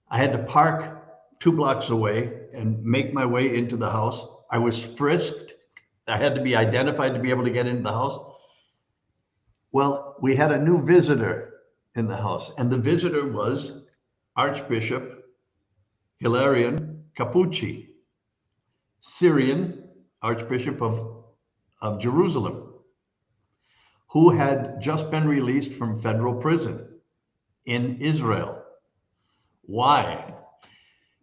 I had to park 2 blocks away and make my way into the house. I was frisked. I had to be identified to be able to get into the house. Well, we had a new visitor in the house, and the visitor was Archbishop Hilarion Capucci, Syrian Archbishop of Jerusalem, who had just been released from federal prison in Israel. Why?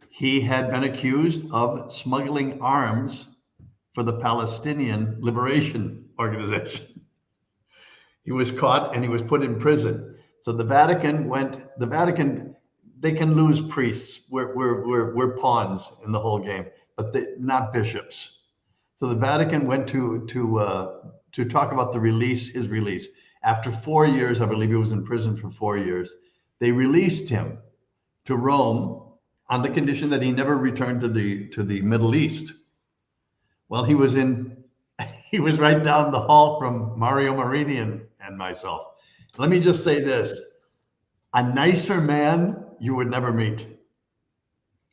He had been accused of smuggling arms for the Palestinian Liberation Organization. He was caught and he was put in prison. So the Vatican, they can lose priests. We're pawns in the whole game, but not bishops. So the Vatican went to talk about his release. After 4 years, I believe he was in prison for 4 years, they released him to Rome on the condition that he never returned to the Middle East. Well, he was right down the hall from Mario Marini and myself. Let me just say this: a nicer man you would never meet.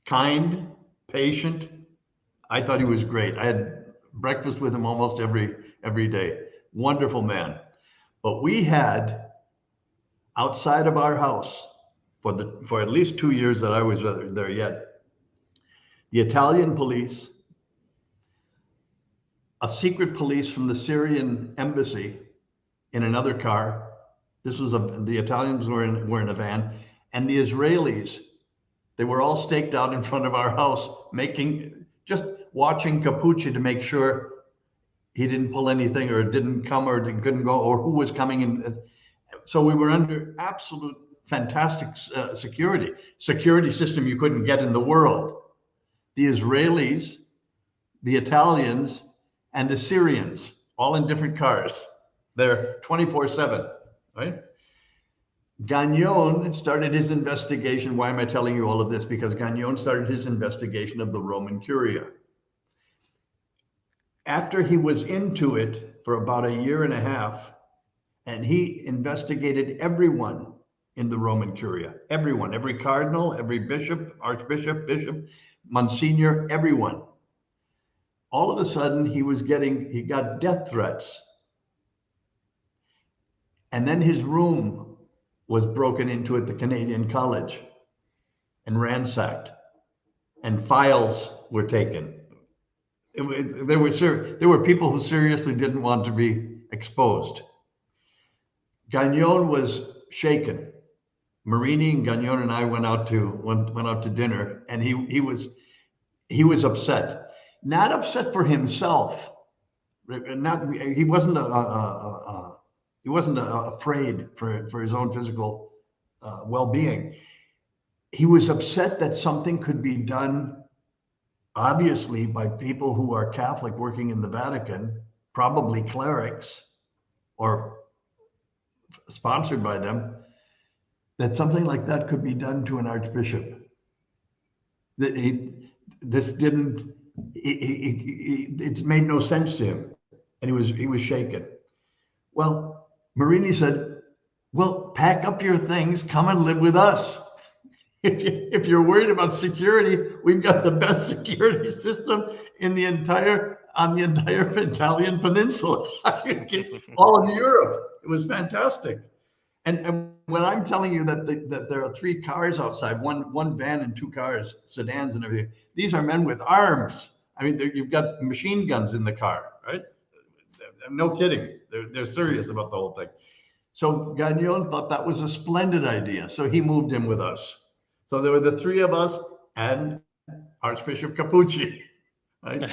Kind, patient. I thought he was great. I had breakfast with him almost every day. Wonderful man. But we had outside of our house for at least 2 years that I was there yet, the Italian police, a secret police from the Syrian embassy in another car. This was the Italians were in a van, and the Israelis, they were all staked out in front of our house, just watching Capucci to make sure he didn't pull anything or didn't come or couldn't go or who was coming in. So we were under absolute fantastic security system you couldn't get in the world. The Israelis, the Italians, and the Syrians, all in different cars. They're 24/7, right? Gagnon started his investigation. Why am I telling you all of this? Because Gagnon started his investigation of the Roman Curia. After he was into it for about a year and a half, and he investigated everyone in the Roman Curia, everyone, every cardinal, every bishop, archbishop, bishop, monsignor, everyone. All of a sudden, he got death threats. And then his room was broken into at the Canadian College and ransacked, and files were taken. There were people who seriously didn't want to be exposed. Gagnon was shaken. Marini and Gagnon and I went out to dinner, and he was upset. not upset for himself. He wasn't afraid for his own physical well-being. He was upset that something could be done, obviously, by people who are Catholic working in the Vatican, probably clerics or sponsored by them, that something like that could be done to an archbishop. That it's made no sense to him, and he was shaken. Well, Marini said, well, pack up your things, come and live with us. If you're worried about security, we've got the best security system on the entire Italian peninsula, all of Europe. It was fantastic. And when I'm telling you that there are 3 cars outside, one van and 2 cars, sedans and everything, these are men with arms. I mean, you've got machine guns in the car, right? No kidding. They're serious about the whole thing. So Gagnon thought that was a splendid idea. So he moved in with us. So there were the 3 of us and Archbishop Capucci, right? The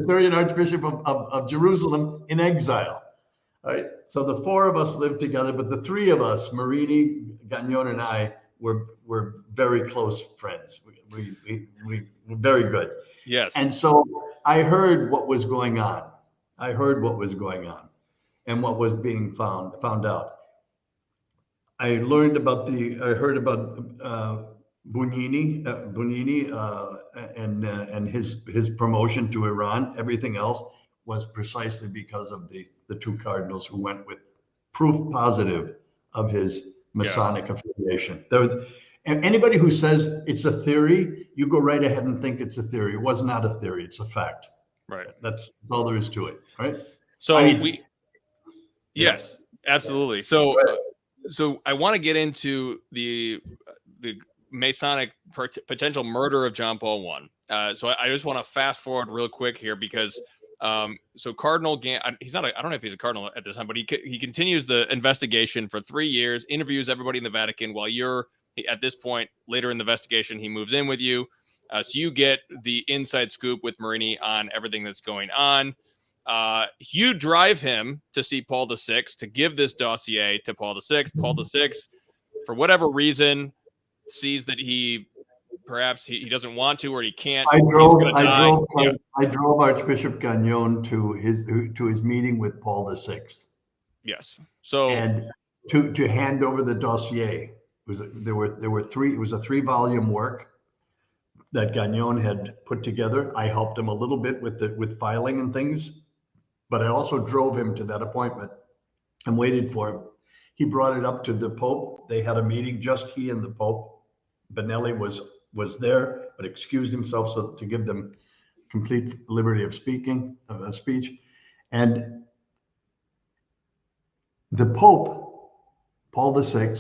Syrian Archbishop of Jerusalem in exile, right? So the 4 of us lived together, but the 3 of us, Marini, Gagnon, and I, were very close friends. We were very good. Yes. And so I heard what was going on. I heard what was going on and what was being found out. I heard about Bugnini and his promotion to Iran. Everything else was precisely because of the 2 cardinals who went with proof positive of his Masonic affiliation. And anybody who says it's a theory, you go right ahead and think it's a theory. It was not a theory; it's a fact. Right. That's all there is to it. Right. So yes, absolutely. So. So I want to get into the Masonic potential murder of John Paul I. So I just want to fast forward real quick here because so Cardinal he's not I don't know if he's a cardinal at this time, but he continues the investigation for 3 years, interviews everybody in the Vatican while you're at this point later in the investigation. He moves in with you, so you get the inside scoop with Marini on everything that's going on. You drive him to see Paul VI to give this dossier to Paul VI. Paul VI, for whatever reason, sees that perhaps he doesn't want to or he can't. I drove Archbishop Gagnon to his meeting with Paul VI. Yes. So and to hand over the dossier. There were 3. It was a 3-volume work that Gagnon had put together. I helped him a little bit with filing and things. But I also drove him to that appointment and waited for him. He brought it up to the Pope. They had a meeting, just he and the Pope. Benelli was there, but excused himself so to give them complete liberty of speech. And the Pope, Paul VI,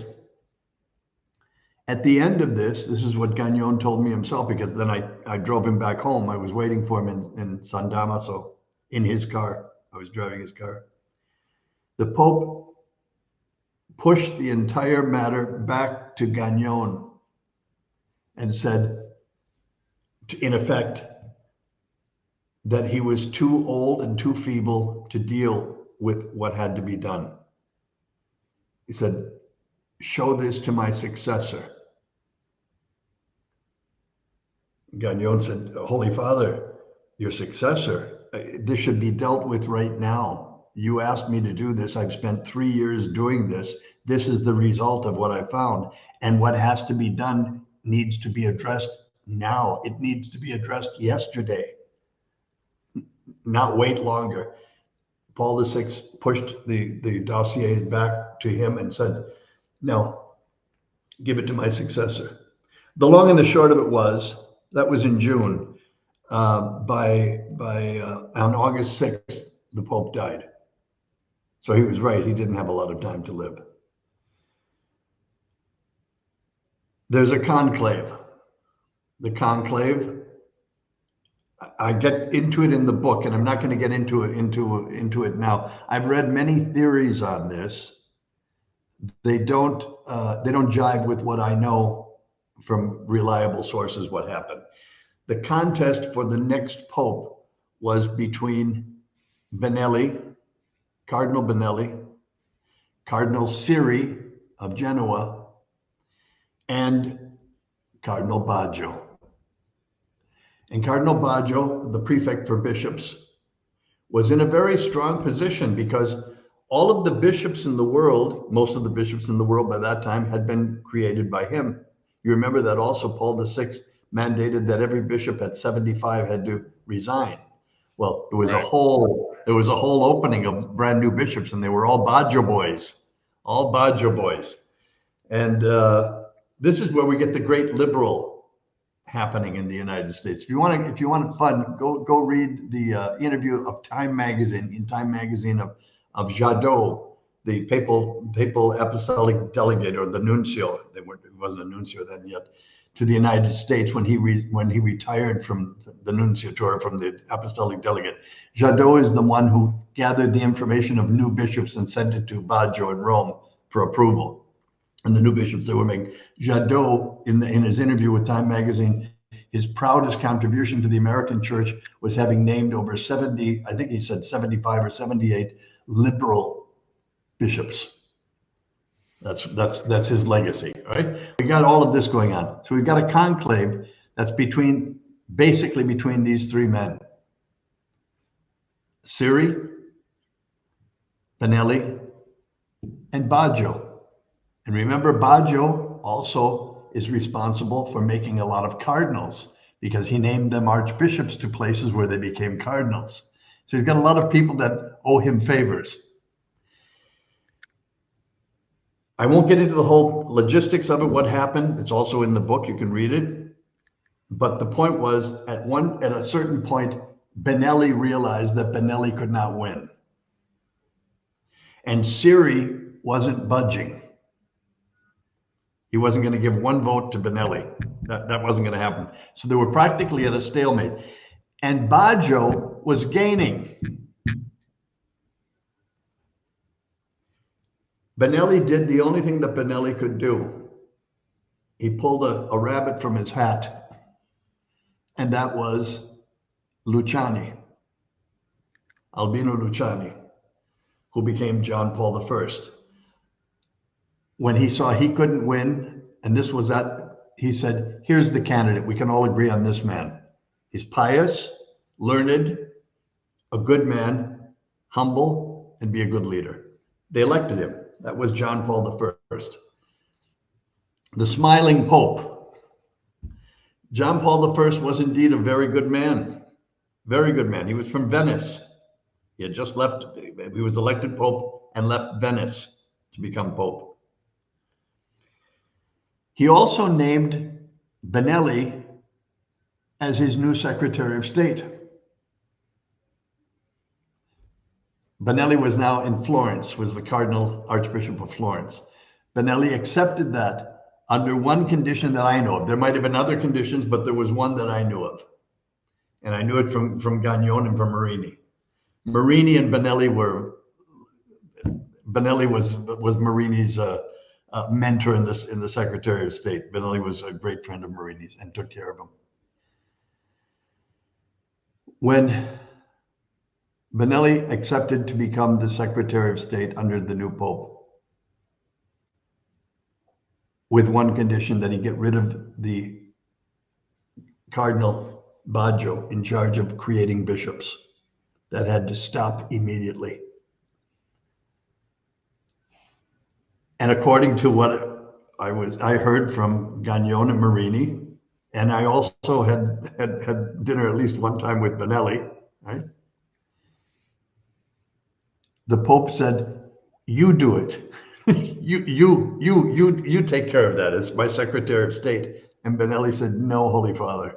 at the end of this is what Gagnon told me himself, because then I drove him back home. I was waiting for him in San Damaso in his car. I was driving his car. The Pope pushed the entire matter back to Gagnon and said, in effect, that he was too old and too feeble to deal with what had to be done. He said, show this to my successor. Gagnon said, Holy Father, your successor, this should be dealt with right now. You asked me to do this. I've spent 3 years doing this. This is the result of what I found. And what has to be done needs to be addressed now. It needs to be addressed yesterday, not wait longer. Paul VI pushed the dossier back to him and said, no, give it to my successor. The long and the short of it was, that was in June. On August 6th, the Pope died. So he was right. He didn't have a lot of time to live. There's a conclave. The conclave, I get into it in the book, and I'm not going to get into it now. I've read many theories on this. They don't jive with what I know from reliable sources what happened. the contest for the next pope was between Benelli, Cardinal Benelli, Cardinal Siri of Genoa, and Cardinal Baggio. And Cardinal Baggio, the prefect for bishops, was in a very strong position because all of the bishops in the world, most of the bishops in the world by that time, had been created by him. You remember that also Paul VI mandated that every bishop at 75 had to resign. Well, there was a whole opening of brand new bishops, and they were all Baggio boys, And this is where we get the great liberal happening in the United States. If you want fun, go read the interview of Time Magazine of Jadot, the papal apostolic delegate, or the nuncio. It wasn't a nuncio then yet, to the United States when he retired from the nunciature, from the apostolic delegate. Jadot is the one who gathered the information of new bishops and sent it to Baggio in Rome for approval. And the new bishops they were making. Jadot, in his interview with Time Magazine, his proudest contribution to the American church was having named over 70, I think he said 75 or 78 liberal bishops. That's his legacy, right? We got all of this going on. So we've got a conclave that's basically between these three men: Siri, Benelli, and Baggio. And remember, Baggio also is responsible for making a lot of cardinals because he named them archbishops to places where they became cardinals. So he's got a lot of people that owe him favors. I won't get into the whole logistics of it, what happened. It's also in the book, you can read it. But the point was, at a certain point, Benelli realized that Benelli could not win. And Siri wasn't budging. He wasn't going to give one vote to Benelli. That wasn't going to happen. So they were practically at a stalemate. And Baggio was gaining. Benelli did the only thing that Benelli could do. He pulled a rabbit from his hat, and that was Luciani, Albino Luciani, who became John Paul I. When he saw he couldn't win, and this was he said, here's the candidate. We can all agree on this man. He's pious, learned, a good man, humble, and be a good leader. They elected him. That was John Paul I. The smiling Pope. John Paul I was indeed a very good man. Very good man. He was from Venice. He had just left. He was elected Pope and left Venice to become Pope. He also named Benelli as his new Secretary of State. Benelli was now in Florence, was the Cardinal Archbishop of Florence. Benelli accepted that under one condition that I know of. There might have been other conditions, but there was one that I knew of. And I knew it from Gagnon and from Marini. Marini and Benelli was Marini's mentor in the Secretary of State. Benelli was a great friend of Marini's and took care of him. When Benelli accepted to become the Secretary of State under the new Pope, with one condition, that he get rid of the Cardinal Baggio in charge of creating bishops. That had to stop immediately. And according to what I heard from Gagnon and Marini, and I also had dinner at least one time with Benelli, right? The Pope said, "You do it. you take care of that as my Secretary of State." And Benelli said, "No, Holy Father.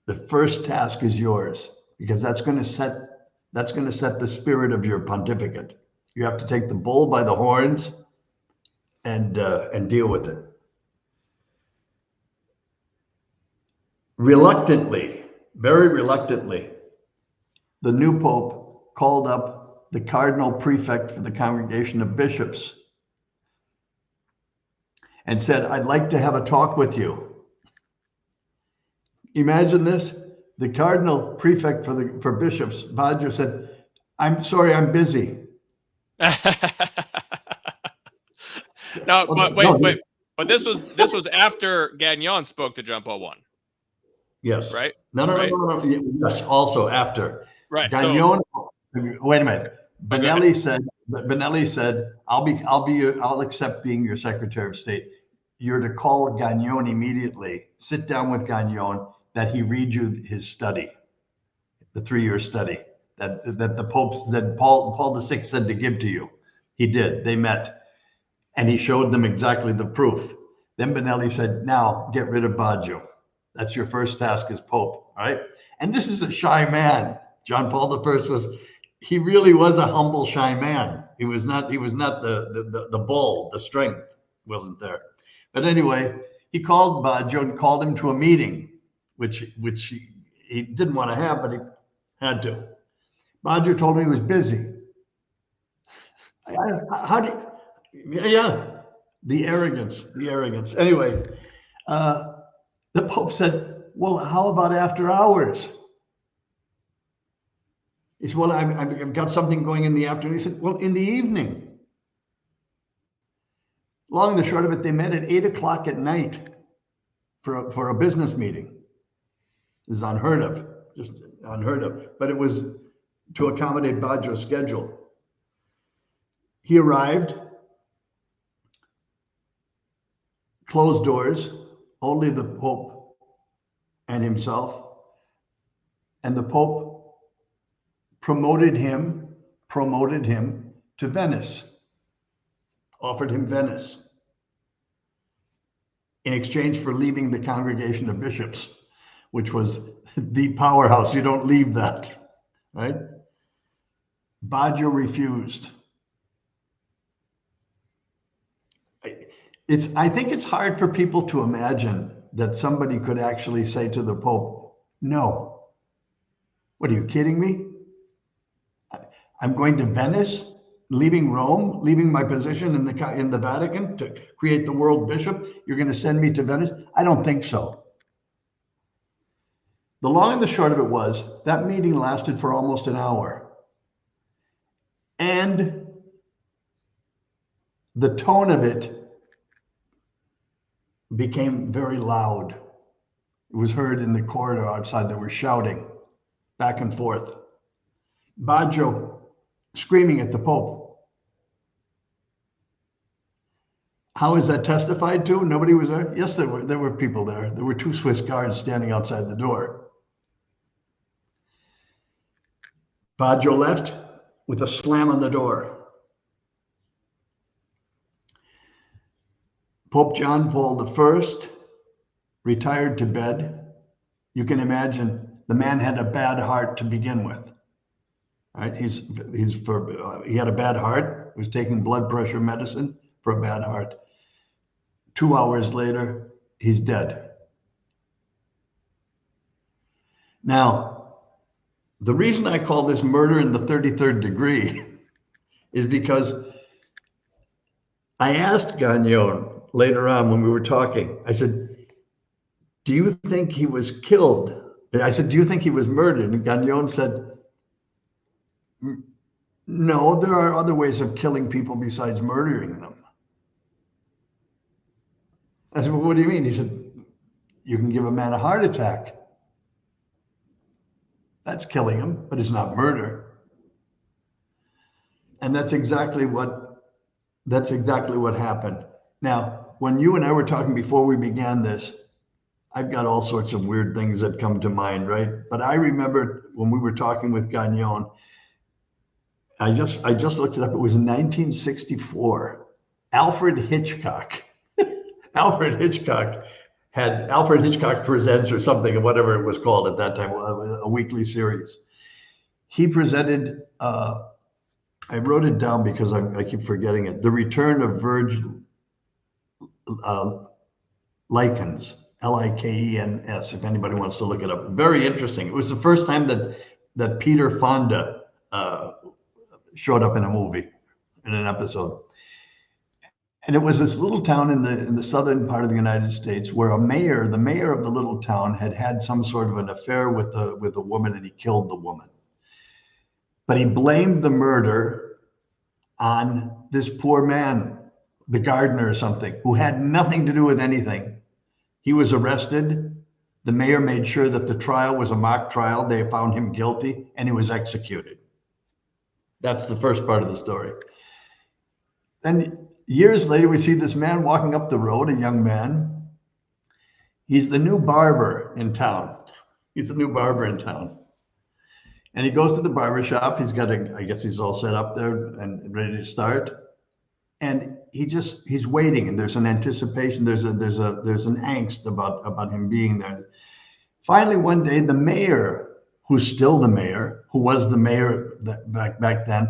The first task is yours, because that's going to set the spirit of your pontificate. You have to take the bull by the horns and deal with it." Reluctantly, very reluctantly, the new Pope called up the Cardinal Prefect for the Congregation of Bishops and said, "I'd like to have a talk with you." Imagine this. The cardinal prefect for bishops, Baggio, said, "I'm sorry, I'm busy." No, Well, but no, wait. But this was after Gagnon spoke to John Paul I, yes. right? No, no, no, Right? no, no. Yes, also after. Right. So, Gagnon, wait a minute. oh, go ahead. Benelli said, I'll accept being your Secretary of State. You're to call Gagnon immediately, sit down with Gagnon, that he read you his study, the 3-year study that the Pope, that Paul VI said to give to you. He did. They met, and he showed them exactly the proof. Then Benelli said, now get rid of Baggio. That's your first task as Pope, all right? And this is a shy man. John Paul I he really was a humble, shy man. He was not the bull, the strength wasn't there. But anyway, he called Baggio and called him to a meeting, which he didn't want to have, but he had to. Baggio told me he was busy. How do you, yeah, the arrogance. Anyway, the Pope said, well, how about after hours? He said, well, I've got something going in the afternoon. He said, well, in the evening. Long and the short of it, they met at 8 o'clock at night for a business meeting. This is unheard of, just unheard of. But it was to accommodate Baggio's schedule. He arrived, closed doors, only the Pope and himself. And the Pope promoted him to Venice, offered him Venice in exchange for leaving the Congregation of Bishops, which was the powerhouse. You don't leave that, right? Baggio refused. I think it's hard for people to imagine that somebody could actually say to the Pope, no. What, are you kidding me? I'm going to Venice, leaving Rome, leaving my position in the Vatican to create the world bishop. You're going to send me to Venice? I don't think so. The long and the short of it was that meeting lasted for almost an hour. And the tone of it became very loud. It was heard in the corridor outside. They were shouting back and forth. Baggio screaming at the Pope. How is that testified to? Nobody was there? Yes, there were people there. There were 2 Swiss guards standing outside the door. Baggio left with a slam on the door. Pope John Paul I retired to bed. You can imagine the man had a bad heart to begin with. Right? He had a bad heart, was taking blood pressure medicine for a bad heart. 2 hours later, he's dead. Now, the reason I call this murder in the 33rd degree is because I asked Gagnon later on when we were talking, I said, do you think he was killed? I said, do you think he was murdered? And Gagnon said, no, there are other ways of killing people besides murdering them. I said, well, what do you mean? He said, you can give a man a heart attack. That's killing him, but it's not murder. And that's exactly what happened. Now, when you and I were talking before we began this, I've got all sorts of weird things that come to mind, right? But I remember when we were talking with Gagnon, I just looked it up. It was in 1964. Alfred Hitchcock had Alfred Hitchcock Presents or something, or whatever it was called at that time, a weekly series. He presented, I wrote it down because I keep forgetting it, The Return of Virgil Likens, Likens, if anybody wants to look it up. Very interesting. It was the first time that Peter Fonda showed up in a movie, in an episode. And it was this little town in the southern part of the United States where the mayor of the little town had some sort of an affair with a woman, and he killed the woman. But he blamed the murder on this poor man, the gardener or something, who had nothing to do with anything. He was arrested. The mayor made sure that the trial was a mock trial. They found him guilty, and he was executed. That's the first part of the story. Then years later, we see this man walking up the road, a young man. He's the new barber in town. And he goes to the barber shop. He's got I guess he's all set up there and ready to start. And he's waiting, and there's an anticipation. There's an angst about him being there. Finally, one day, the mayor, who's still the mayor, who was the mayor back then,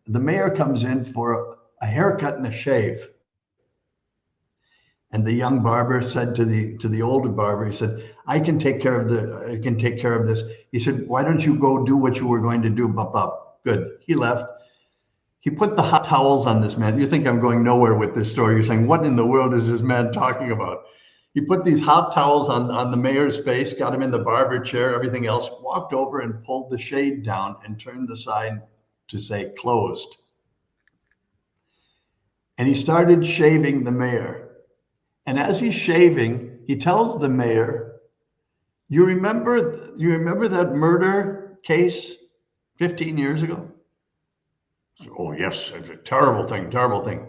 the mayor comes in for a haircut and a shave. And the young barber said to the older barber, he said, I can take care of this. He said, why don't you go do what you were going to do? Good. He left. He put the hot towels on this man. You think I'm going nowhere with this story. You're saying, what in the world is this man talking about? He put these hot towels on the mayor's face, got him in the barber chair, everything else, walked over and pulled the shade down and turned the sign to say closed. And he started shaving the mayor. And as he's shaving, he tells the mayor, you remember that murder case 15 years ago? Oh, yes, a terrible thing.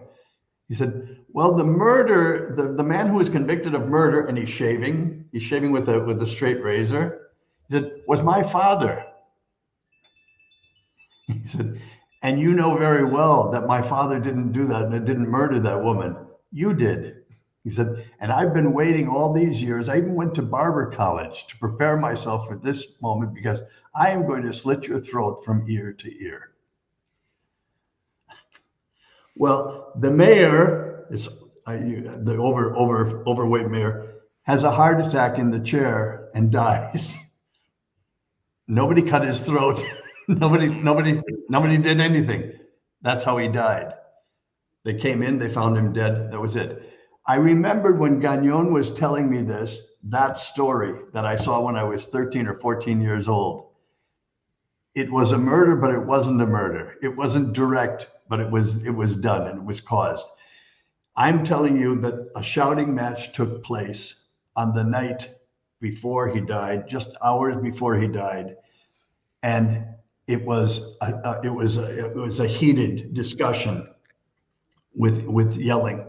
He said, well, the man who was convicted of murder, and he's shaving with a straight razor, he said, was my father. He said, and you know very well that my father didn't do that and didn't murder that woman. You did. He said, and I've been waiting all these years. I even went to barber college to prepare myself for this moment because I am going to slit your throat from ear to ear. Well, the mayor, the overweight mayor, has a heart attack in the chair and dies. Nobody cut his throat. Nobody did anything. That's how he died. They came in, they found him dead. That was it. I remembered when Gagnon was telling me that story that I saw when I was 13 or 14 years old. It was a murder, but it wasn't a murder. It wasn't direct, but it was done and it was caused. I'm telling you that a shouting match took place on the night before he died, just hours before he died, and it was a heated discussion with yelling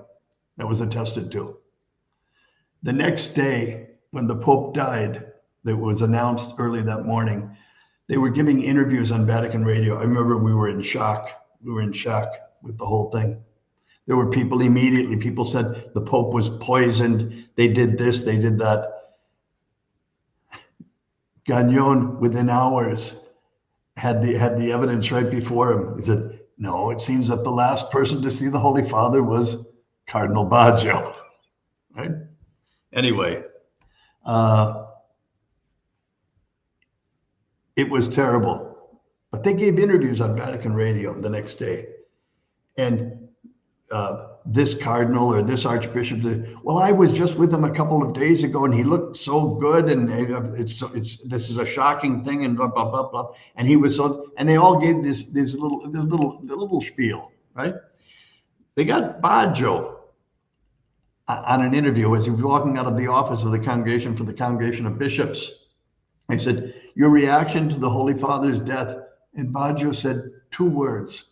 that was attested to. The next day, when the Pope died, that was announced early that morning, they were giving interviews on Vatican radio. I remember we were in shock. We were in shock with the whole thing. There were people said the Pope was poisoned. They did this, they did that. Gagnon, within hours, had the evidence right before him. He said, no, it seems that the last person to see the Holy Father was Cardinal Baggio, right? Anyway, it was terrible, but they gave interviews on Vatican radio the next day. And this cardinal or this archbishop said, well, I was just with him a couple of days ago and he looked so good, and this is a shocking thing, and blah, blah, blah, blah. And he was and they all gave this little spiel, right? They got Baggio on an interview as he was walking out of the office of the Congregation for the Congregation of Bishops. I said, your reaction to the Holy Father's death? And Baggio said two words.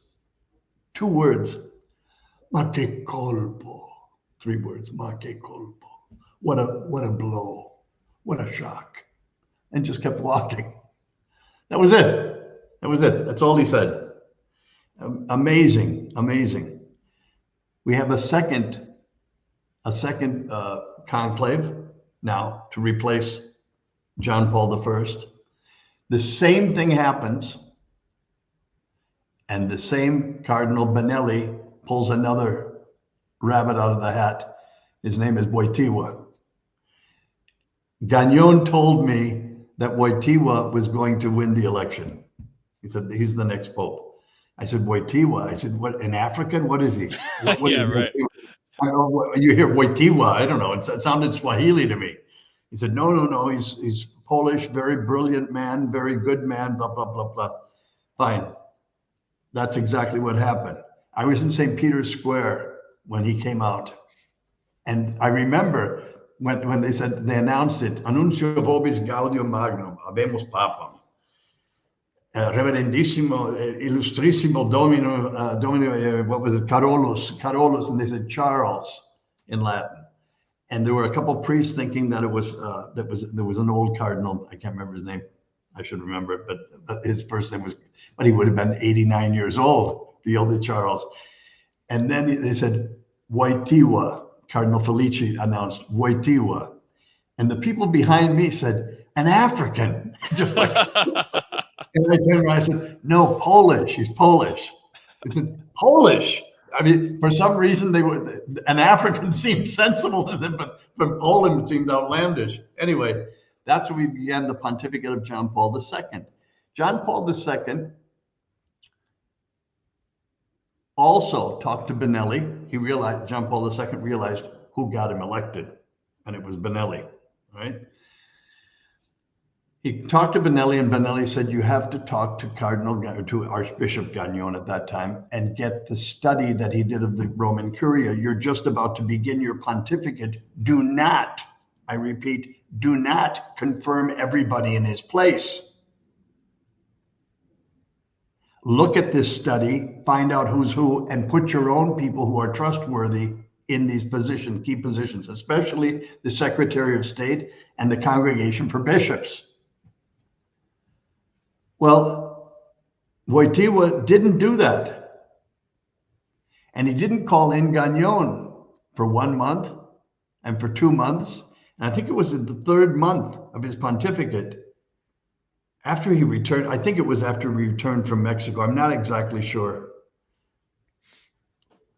Ma che colpo. 3 words. Ma che colpo. What a blow. What a shock. And just kept walking. That was it. That's all he said. Amazing. We have a second conclave now to replace John Paul I. The same thing happens, and the same Cardinal Benelli pulls another rabbit out of the hat. His name is Wojtyła. Gagnon told me that Wojtyła was going to win the election. He said, he's the next pope. I said, Wojtyła? I said, what, an African? What is he? What yeah, right. You hear Wojtyła, I don't know, it sounded Swahili to me. He said, no, he's Polish, very brilliant man, very good man, blah, blah, blah, blah. Fine. That's exactly what happened. I was in St. Peter's Square when he came out. And I remember when they announced it, Annuncio vobis gaudium magnum, habemus papam. Reverendissimo, illustrissimo Domino, what was it, Carolus, and they said Charles in Latin. And there were a couple priests thinking that there was an old cardinal. I can't remember his name. I should remember it, but his first name was, but he would have been 89 years old, the older Charles. And then they said Wojtyła. Cardinal Felici announced Wojtyła. And the people behind me said, an African, just like. And I turned around, I said, no, Polish. He's Polish. I said, Polish. I mean, for some reason, an African seemed sensible to them, but from Poland, it seemed outlandish. Anyway, that's when we began the pontificate of John Paul II. John Paul II also talked to Benelli. John Paul II realized who got him elected, and it was Benelli, right? He talked to Benelli, and Benelli said, you have to talk to Archbishop Gagnon at that time and get the study that he did of the Roman Curia. You're just about to begin your pontificate. Do not, I repeat, do not confirm everybody in his place. Look at this study, find out who's who, and put your own people who are trustworthy in these key positions, especially the Secretary of State and the Congregation for Bishops. Well, Wojtyła didn't do that. And he didn't call in Gagnon for 1 month and for 2 months. And I think it was in the 3rd month of his pontificate, after he returned, I think it was after he returned from Mexico. I'm not exactly sure.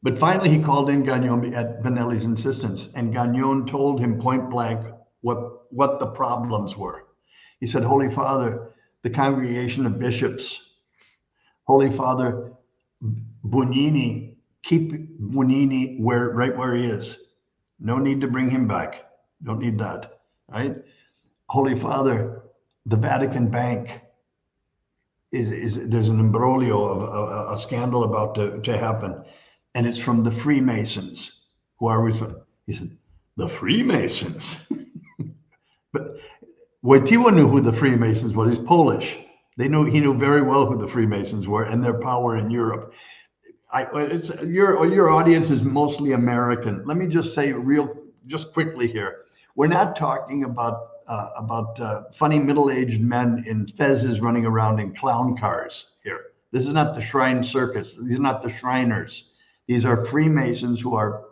But finally, he called in Gagnon at Benelli's insistence. And Gagnon told him point blank what the problems were. He said, Holy Father, the Congregation of Bishops, Holy Father, Bugnini, keep Bugnini right where he is. No need to bring him back. Don't need that, right? Holy Father, the Vatican Bank there's an imbroglio of a scandal about to happen, and it's from the Freemasons, who are he said, the Freemasons. But Wojtyła knew who the Freemasons were. He's Polish. He knew very well who the Freemasons were and their power in Europe. Your audience is mostly American. Let me just say just quickly here. We're not talking about funny middle-aged men in fezzes running around in clown cars here. This is not the Shrine Circus. These are not the Shriners. These are Freemasons who are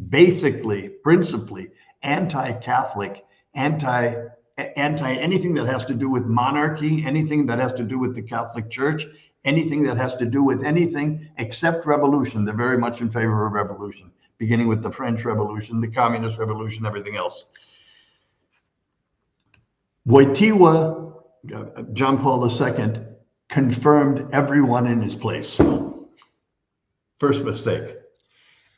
principally anti-Catholic, anti anything that has to do with monarchy, anything that has to do with the Catholic Church, anything that has to do with anything except revolution. They're very much in favor of revolution, beginning with the French Revolution, the Communist Revolution, everything else. Wojtyła, John Paul II, confirmed everyone in his place. First mistake.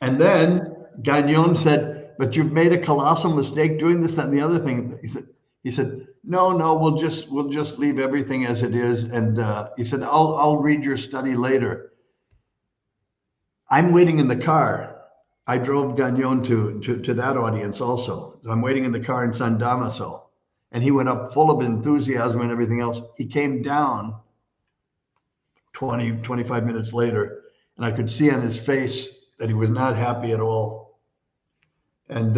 And then Gagnon said, but you've made a colossal mistake doing this, that, and the other thing. He said, no, we'll just leave everything as it is. And he said, I'll read your study later. I'm waiting in the car. I drove Gagnon to that audience also. I'm waiting in the car in San Damaso. And he went up full of enthusiasm and everything else. He came down 25 minutes later, and I could see on his face that he was not happy at all. And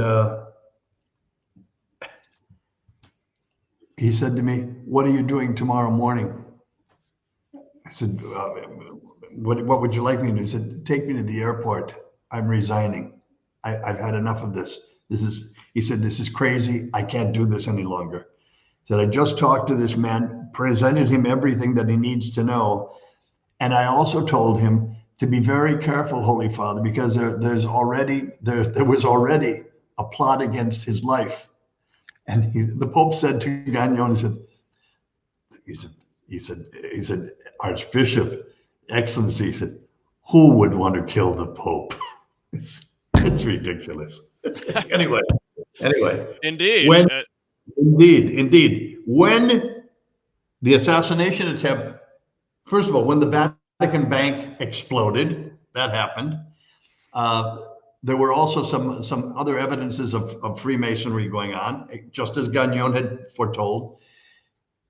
he said to me, what are you doing tomorrow morning? I said, what would you like me to do? He said, take me to the airport. I'm resigning. I've had enough of this. He said, this is crazy. I can't do this any longer. He said, I just talked to this man, presented him everything that he needs to know. And I also told him to be very careful, Holy Father, because there was already a plot against his life. And the Pope said to Gagnon, he said, Archbishop, Excellency, he said, who would want to kill the Pope? It's ridiculous. Anyway, Indeed. when indeed, when the assassination attempt, first of all, when the Vatican Bank exploded, that happened. There were also some other evidences of Freemasonry going on, just as Gagnon had foretold.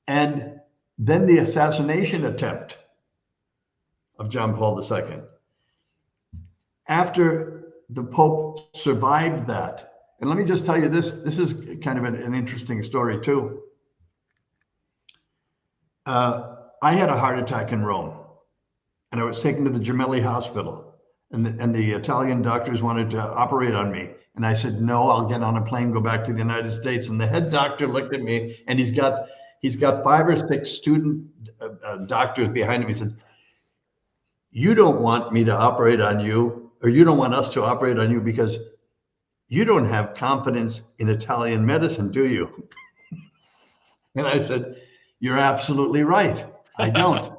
And then the assassination attempt of John Paul II. After the Pope survived that, and let me just tell you this is kind of an interesting story too. I had a heart attack in Rome, and I was taken to the Gemelli Hospital, and the Italian doctors wanted to operate on me. And I said, no, I'll get on a plane, go back to the United States. And the head doctor looked at me, and he's got 5 or 6 student doctors behind him. He said, you don't want me to operate on you, or you don't want us to operate on you because you don't have confidence in Italian medicine, do you? And I said, you're absolutely right. I don't.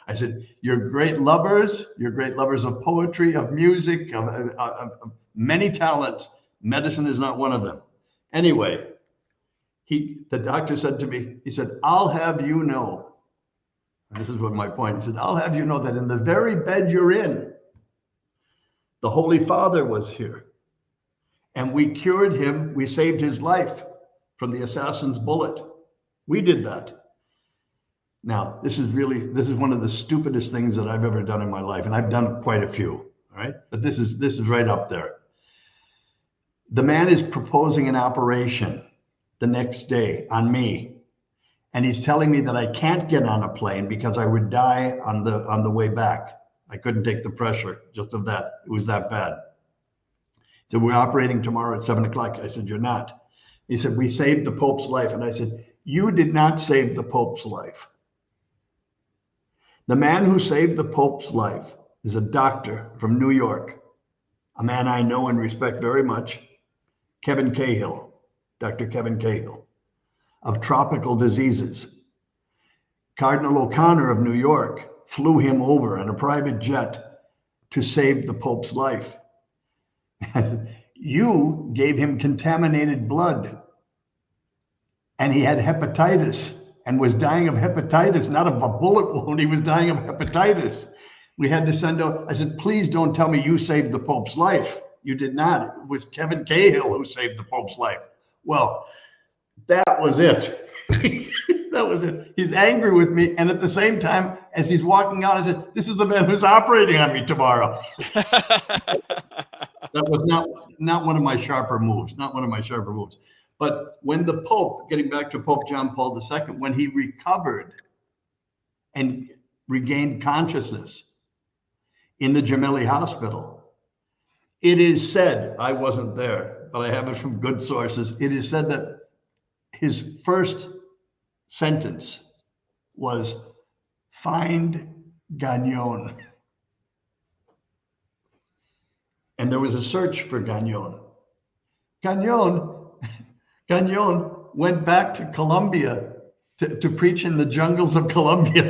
I said, you're great lovers of poetry, of music, of many talents. Medicine is not one of them. Anyway, the doctor said to me, he said, I'll have you know, and this is what my point, he said, I'll have you know that in the very bed you're in, the Holy Father was here. And we cured him, we saved his life from the assassin's bullet. We did that. Now, this is one of the stupidest things that I've ever done in my life, and I've done quite a few, all right? But this is right up there. The man is proposing an operation the next day on me, and he's telling me that I can't get on a plane because I would die on the way back. I couldn't take the pressure just of that. It was that bad. So we're operating tomorrow at 7 o'clock. I said, you're not. He said, we saved the Pope's life. And I said, you did not save the Pope's life. The man who saved the Pope's life is a doctor from New York, a man I know and respect very much, Kevin Cahill, Dr. Kevin Cahill, of tropical diseases. Cardinal O'Connor of New York flew him over on a private jet to save the Pope's life. You gave him contaminated blood, and he had hepatitis and was dying of hepatitis, not of a bullet wound. He was dying of hepatitis. We had to send out, I said, please don't tell me you saved the Pope's life. You did not. It was Kevin Cahill who saved the Pope's life. Well, that was it. That was it. He's angry with me. And at the same time, as he's walking out, I said, this is the man who's operating on me tomorrow. That was not one of my sharper moves, But when the Pope, getting back to Pope John Paul II, when he recovered and regained consciousness in the Gemelli Hospital, it is said, I wasn't there, but I have it from good sources, it is said that his first sentence was, find Gagnon. And there was a search for Gagnon. Gagnon went back to Colombia to preach in the jungles of Colombia.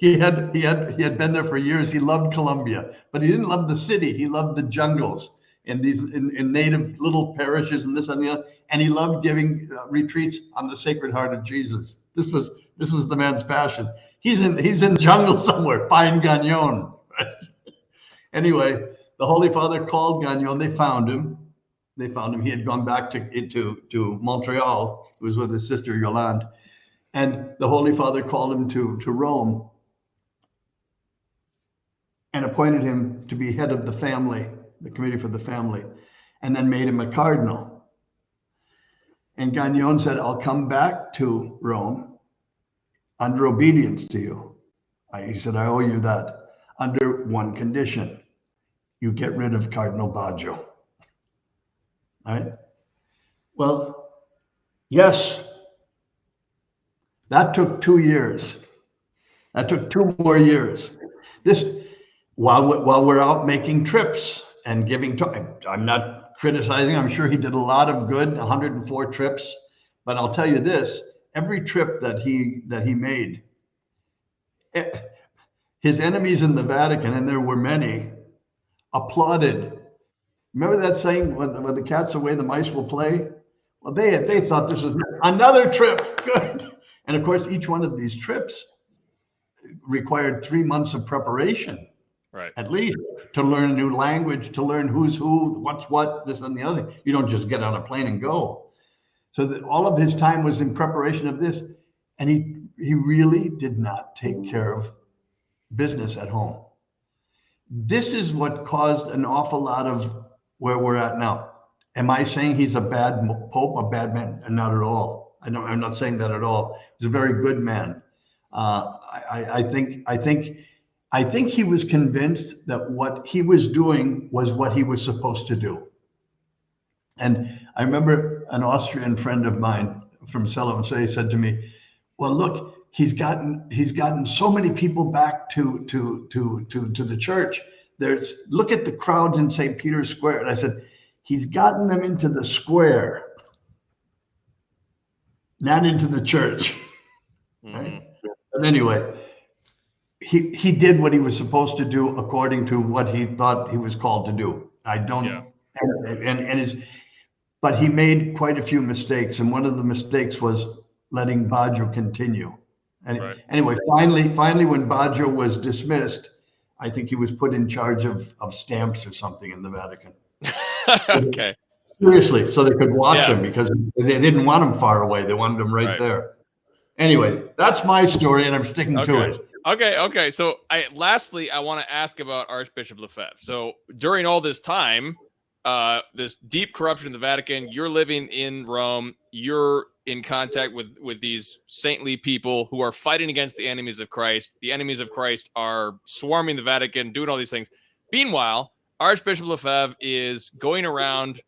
He had been there for years. He loved Colombia, but he didn't love the city. He loved the jungles and in native little parishes and this and the other. And he loved giving retreats on the Sacred Heart of Jesus. This was the man's passion. He's in the jungle somewhere. Find Gagnon. Right? Anyway, the Holy Father called Gagnon. They found him. He had gone back to Montreal. He was with his sister Yolande. And the Holy Father called him to Rome and appointed him to be head of the family, the committee for the family, and then made him a cardinal. And Gagnon said, I'll come back to Rome under obedience to you. He said, I owe you that under one condition. You get rid of Cardinal Baggio. All right? Well, yes, that took 2 years. That took 2 more years. This, while we're out making trips and giving talk, I'm not criticizing. I'm sure he did a lot of good, 104 trips. But I'll tell you this: every trip that he made, his enemies in the Vatican, and there were many, applauded. Remember that saying, when the cat's away, the mice will play? Well, they thought this was another trip. Good. And of course, each one of these trips required 3 months of preparation, right, at least, to learn a new language, to learn who's who, what's what, this and the other. You don't just get on a plane and go. So that all of his time was in preparation of this. And he really did not take care of business at home. This is what caused an awful lot of where we're at now. Am I saying he's a bad pope, a bad man? Not at all. I'm not saying that at all. He's a very good man. I think he was convinced that what he was doing was what he was supposed to do. And I remember an Austrian friend of mine from Celo said to me, "Well, look, he's gotten so many people back to the church. Look at the crowds in St. Peter's Square." And I said, "He's gotten them into the square, not into the church." Right? But anyway, he did what he was supposed to do according to what he thought he was called to do. But he made quite a few mistakes, and one of the mistakes was letting Baggio continue. And anyway, finally, when Baggio was dismissed, I think he was put in charge of stamps or something in the Vatican. Okay. Seriously, so they could watch him, because they didn't want him far away. They wanted him right there. Anyway, that's my story, and I'm sticking to it. Okay. So lastly, I want to ask about Archbishop Lefebvre. So during all this time, this deep corruption in the Vatican, you're living in Rome, you're in contact with these saintly people who are fighting against the enemies of Christ. The enemies of Christ are swarming the Vatican, doing all these things. Meanwhile, Archbishop Lefebvre is going around.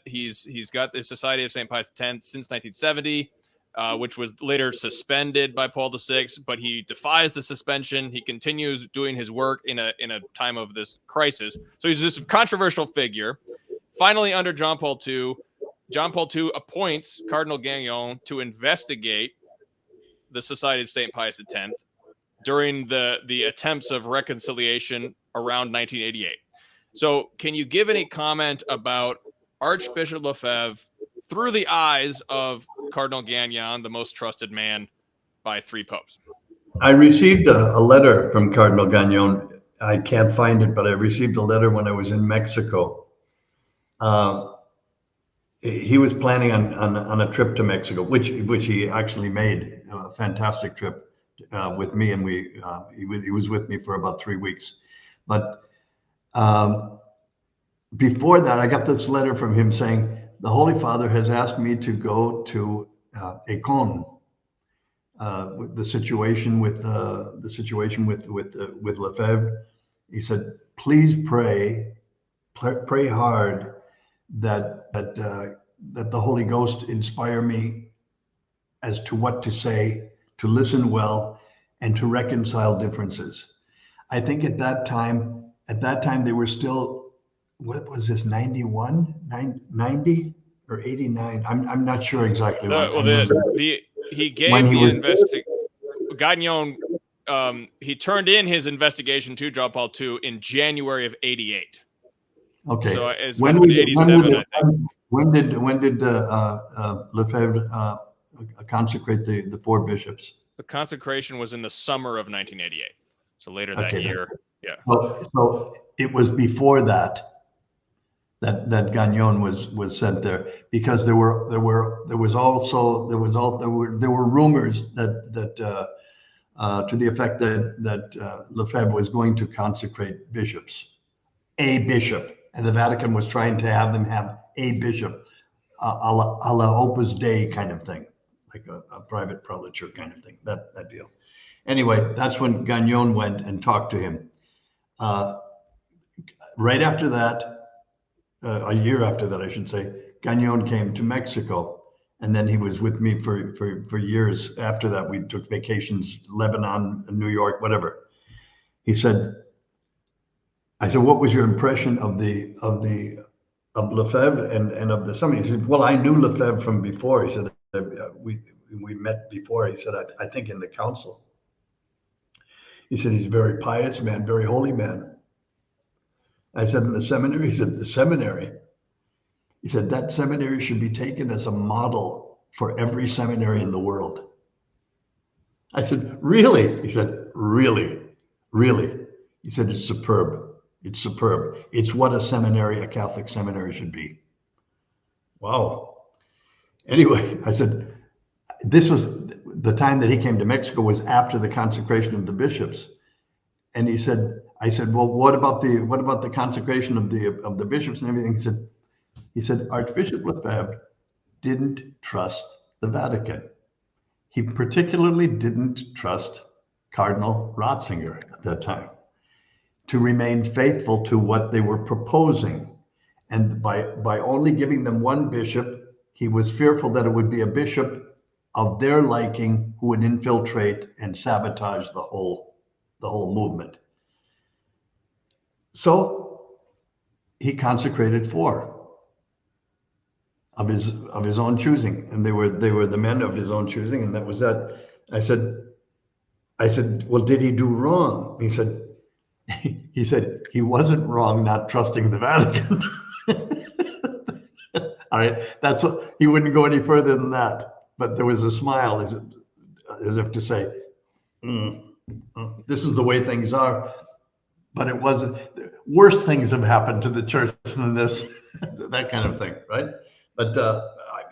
He's got the Society of St. Pius X since 1970. Which was later suspended by Paul VI, but he defies the suspension. He continues doing his work in a time of this crisis. So he's this controversial figure. Finally, under John Paul II appoints Cardinal Gagnon to investigate the Society of St. Pius X during the attempts of reconciliation around 1988. So can you give any comment about Archbishop Lefebvre through the eyes of Cardinal Gagnon, the most trusted man by 3 popes? I received a letter from Cardinal Gagnon. I can't find it, but I received a letter when I was in Mexico. He was planning on a trip to Mexico, which he actually made, a fantastic trip with me, and he was with me for about 3 weeks. But before that, I got this letter from him saying, "The Holy Father has asked me to go to Econ, with the situation with Lefebvre." He said, "Please pray hard that the Holy Ghost inspire me as to what to say, to listen well, and to reconcile differences." I think at that time they were still, what was this, 91, 90 or 89? I'm not sure exactly. Gagnon, he turned in his investigation to John Paul II in January of 88. Okay. So when did Lefebvre consecrate the 4 bishops? The consecration was in the summer of 1988. So later that year. Yeah. So it was before that Gagnon was sent there, because there were rumors that to the effect that Lefebvre was going to consecrate bishops, a bishop, and the Vatican was trying to have them have a bishop, a la Opus Dei kind of thing, like a private prelature kind of thing, that deal. Anyway, that's when Gagnon went and talked to him. Right after that, a year after that, I should say, Gagnon came to Mexico, and then he was with me for years after that. We took vacations, Lebanon, New York, whatever. I said, "What was your impression of Lefebvre and of the summit?" He said, "Well, I knew Lefebvre from before." He said, "We met before." He said, I think in the council." He said, "He's a very pious man, very holy man." I said, in the seminary? He said, the seminary. He said, that seminary should be taken as a model for every seminary in the world. I said, really? He said, really, really. He said, it's superb. It's superb. It's what a Catholic seminary should be. Wow. Anyway, I said, this was the time that he came to Mexico was after the consecration of the bishops. And he said, I said, well, what about the consecration of the bishops and everything? He said, Archbishop Lefebvre didn't trust the Vatican. He particularly didn't trust Cardinal Ratzinger at that time to remain faithful to what they were proposing. And by only giving them one bishop, he was fearful that it would be a bishop of their liking who would infiltrate and sabotage the whole movement. So he consecrated 4 of his own choosing, and they were the men of his own choosing, and that was that. I said, well, did he do wrong? He said he wasn't wrong not trusting the Vatican. All right, he wouldn't go any further than that, but there was a smile as if to say, this is the way things are. But it wasn't. Worse things have happened to the church than this, that kind of thing, right? But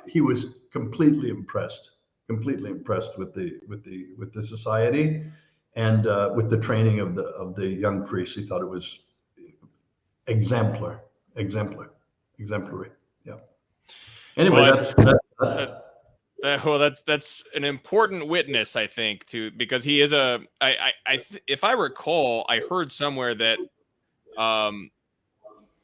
he was completely impressed with the society and with the training of the young priests. He thought it was exemplary. Yeah. Anyway, well, that's an important witness, I think, because he is if I recall, I heard somewhere that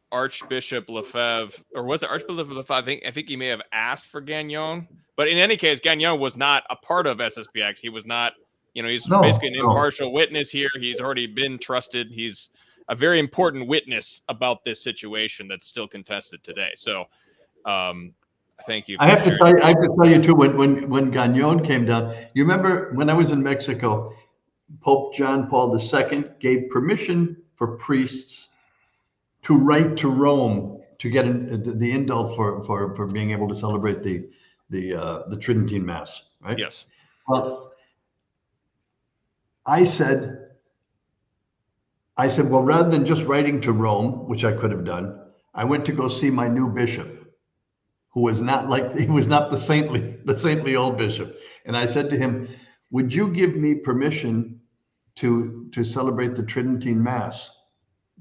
Archbishop Lefeve, or was it Archbishop Lefeve? I think he may have asked for Gagnon, but in any case, Gagnon was not a part of SSPX. He was not, he's basically an impartial witness here. He's already been trusted. He's a very important witness about this situation that's still contested today. So, thank you. I have to tell you too, when Gagnon came down, you remember when I was in Mexico, Pope John Paul II gave permission for priests to write to Rome to get the indult for being able to celebrate the Tridentine Mass, right? Yes. Well, I said, well, rather than just writing to Rome, which I could have done, I went to go see my new bishop, who was not the saintly old bishop. And I said to him, would you give me permission to celebrate the Tridentine Mass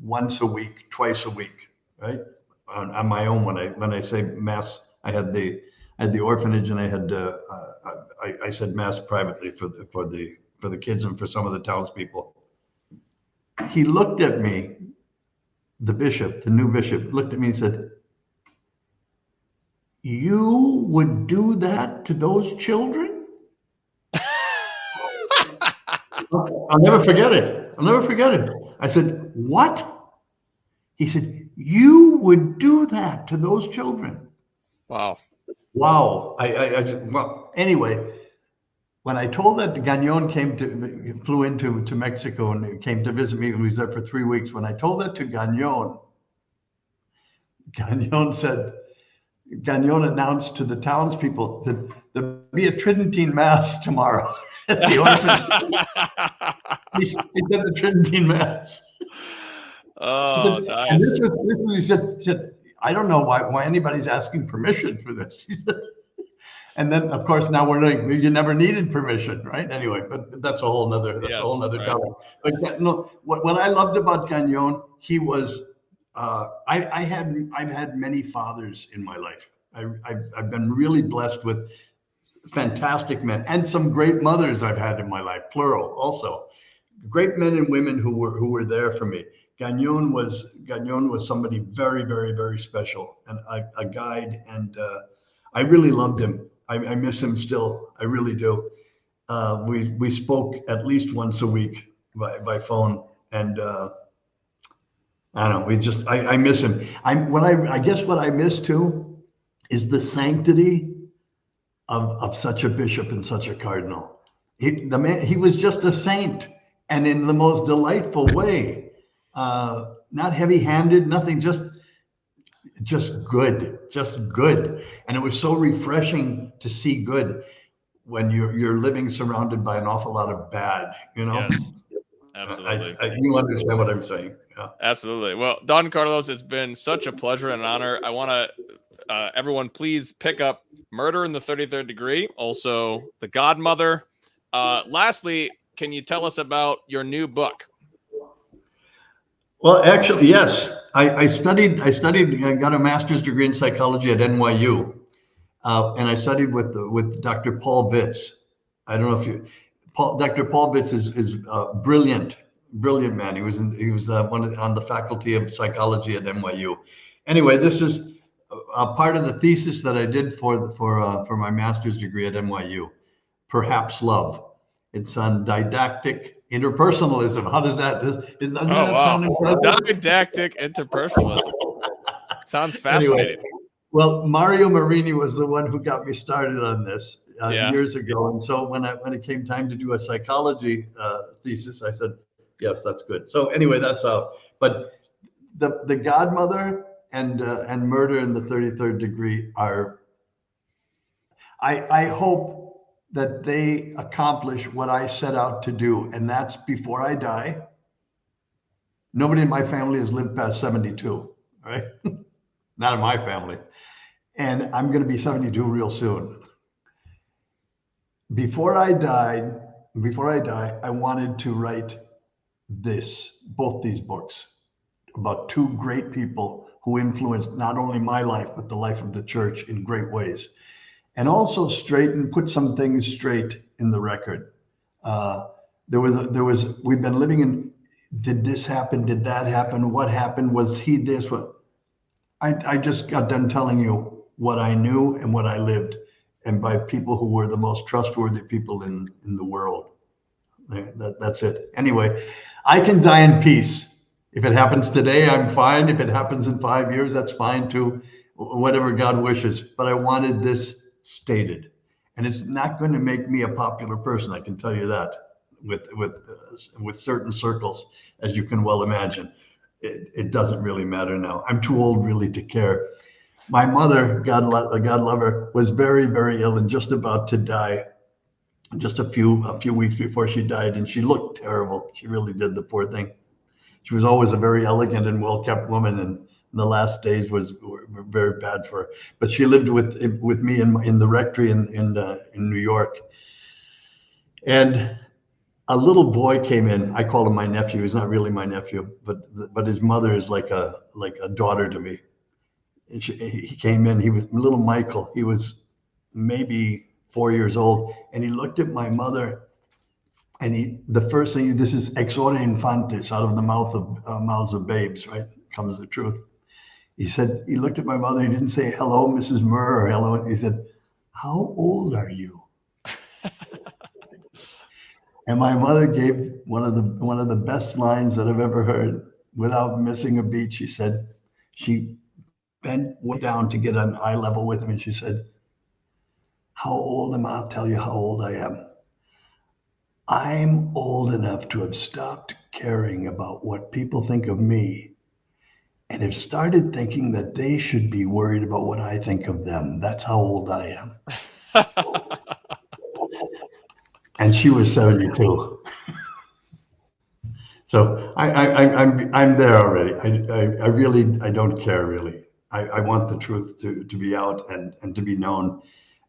once a week, twice a week, right? On my own. When I say Mass, I had the orphanage, and I said Mass privately for the kids and for some of the townspeople. He looked at me, the new bishop, looked at me and said, you would do that to those children? I'll never forget it. I said, what? He said, you would do that to those children. Wow. Well, anyway, when I told that, Gagnon flew into Mexico and came to visit me. He was there for 3 weeks. When I told that to Gagnon announced to the townspeople that there'll be a Tridentine Mass tomorrow at the orphanage. He said the Tridentine Mass. Oh, nice. And he said, I don't know why anybody's asking permission for this. He said, and then, of course, now you never needed permission, right? Anyway, but that's a whole nother topic. But no, what I loved about Gagnon, he was. I've had many fathers in my life. I've been really blessed with fantastic men, and some great mothers I've had in my life, plural also. Great men and women who were there for me. Gagnon was somebody very, very, very special, and a guide, and I really loved him. I miss him still. I really do. We spoke at least once a week by phone, and I don't know. I miss him. I guess what I miss too is the sanctity of such a bishop and such a cardinal. He was just a saint, and in the most delightful way. not heavy-handed, nothing, just good, just good. And it was so refreshing to see good when you're living surrounded by an awful lot of bad, Yes, absolutely. You understand what I'm saying. Yeah. Absolutely. Well, Don Carlos, it's been such a pleasure and an honor. I want to, everyone, please pick up Murder in the 33rd Degree, also The Godmother. Lastly, can you tell us about your new book? Well, actually, yes. I studied, I got a master's degree in psychology at NYU. And I studied with Dr. Paul Vitz. I don't know if Dr. Paul Vitz is brilliant man. He was on the faculty of psychology at NYU. Anyway, this is a part of the thesis that I did for my master's degree at NYU. Perhaps Love. It's on didactic interpersonalism. How does that? Doesn't that sound impressive? Didactic interpersonalism. Sounds fascinating. Anyway, well, Mario Marini was the one who got me started on this years ago, and so when it came time to do a psychology thesis, I said, "Yes, that's good." So anyway, that's how. But the Godmother and Murder in the 33rd Degree are. I hope that they accomplish what I set out to do, and that's before I die. Nobody in my family has lived past 72, right? Not in my family. And I'm going to be 72 real soon. Before I die, I wanted to write both these books about two great people who influenced not only my life, but the life of the church in great ways. And also put some things straight in the record. We've been living in, did this happen? Did that happen? What happened? Was he this? What? I just got done telling you what I knew and what I lived, and by people who were the most trustworthy people in the world. That's it. Anyway, I can die in peace. If it happens today, I'm fine. If it happens in 5 years, that's fine too. Whatever God wishes. But I wanted this stated, and it's not going to make me a popular person. I can tell you that with certain circles, as you can well imagine. It doesn't really matter now. I'm too old really to care. My mother, God love her, was very, very ill and just about to die. Just a few weeks before she died, and she looked terrible. She really did, the poor thing. She was always a very elegant and well-kept woman, and the last days were very bad for her. But she lived with me in the rectory in New York, and a little boy came in. I call him my nephew. He's not really my nephew, but his mother is like a daughter to me. And he came in. He was little Michael. He was maybe 4 years old, and he looked at my mother. And the first thing, this is ex ore infantis, out of the mouths of babes, right? Comes the truth. He said, he looked at my mother. He didn't say hello, Mrs. Murr, or hello. He said, "How old are you?" And my mother gave one of the best lines that I've ever heard, without missing a beat. She said, she went down to get an eye level with him, and she said, "How old am I? I'll tell you how old I am. I'm old enough to have stopped caring about what people think of me and have started thinking that they should be worried about what I think of them. That's how old I am." And she was 72. So I'm there already. I really don't care really. I want the truth to be out and to be known.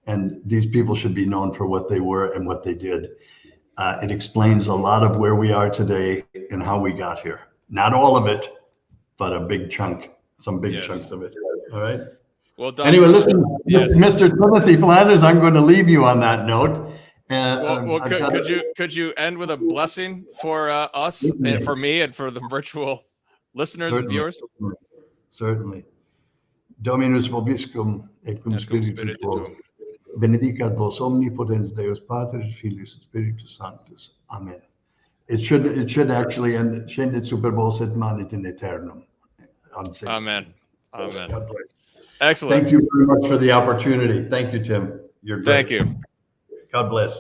And these people should be known for what they were and what they did. It explains a lot of where we are today and how we got here. Not all of it, but a big chunk, some big chunks of it. All right. Well done. Anyway, listen, Mr. Timothy Flanders, I'm going to leave you on that note. Could you end with a blessing for us and for me and for the virtual listeners and viewers? Certainly. Dominus vobiscum et cum spiritu tuo. Benedicat vos omnipotens Deus Patris, Filius et Spiritus Sanctus. Amen. It should actually end. Scendit super vos et manit in aeternum. Amen. Amen. God bless. Excellent. Thank you very much for the opportunity. Thank you, Tim. You're great. Thank you. God bless.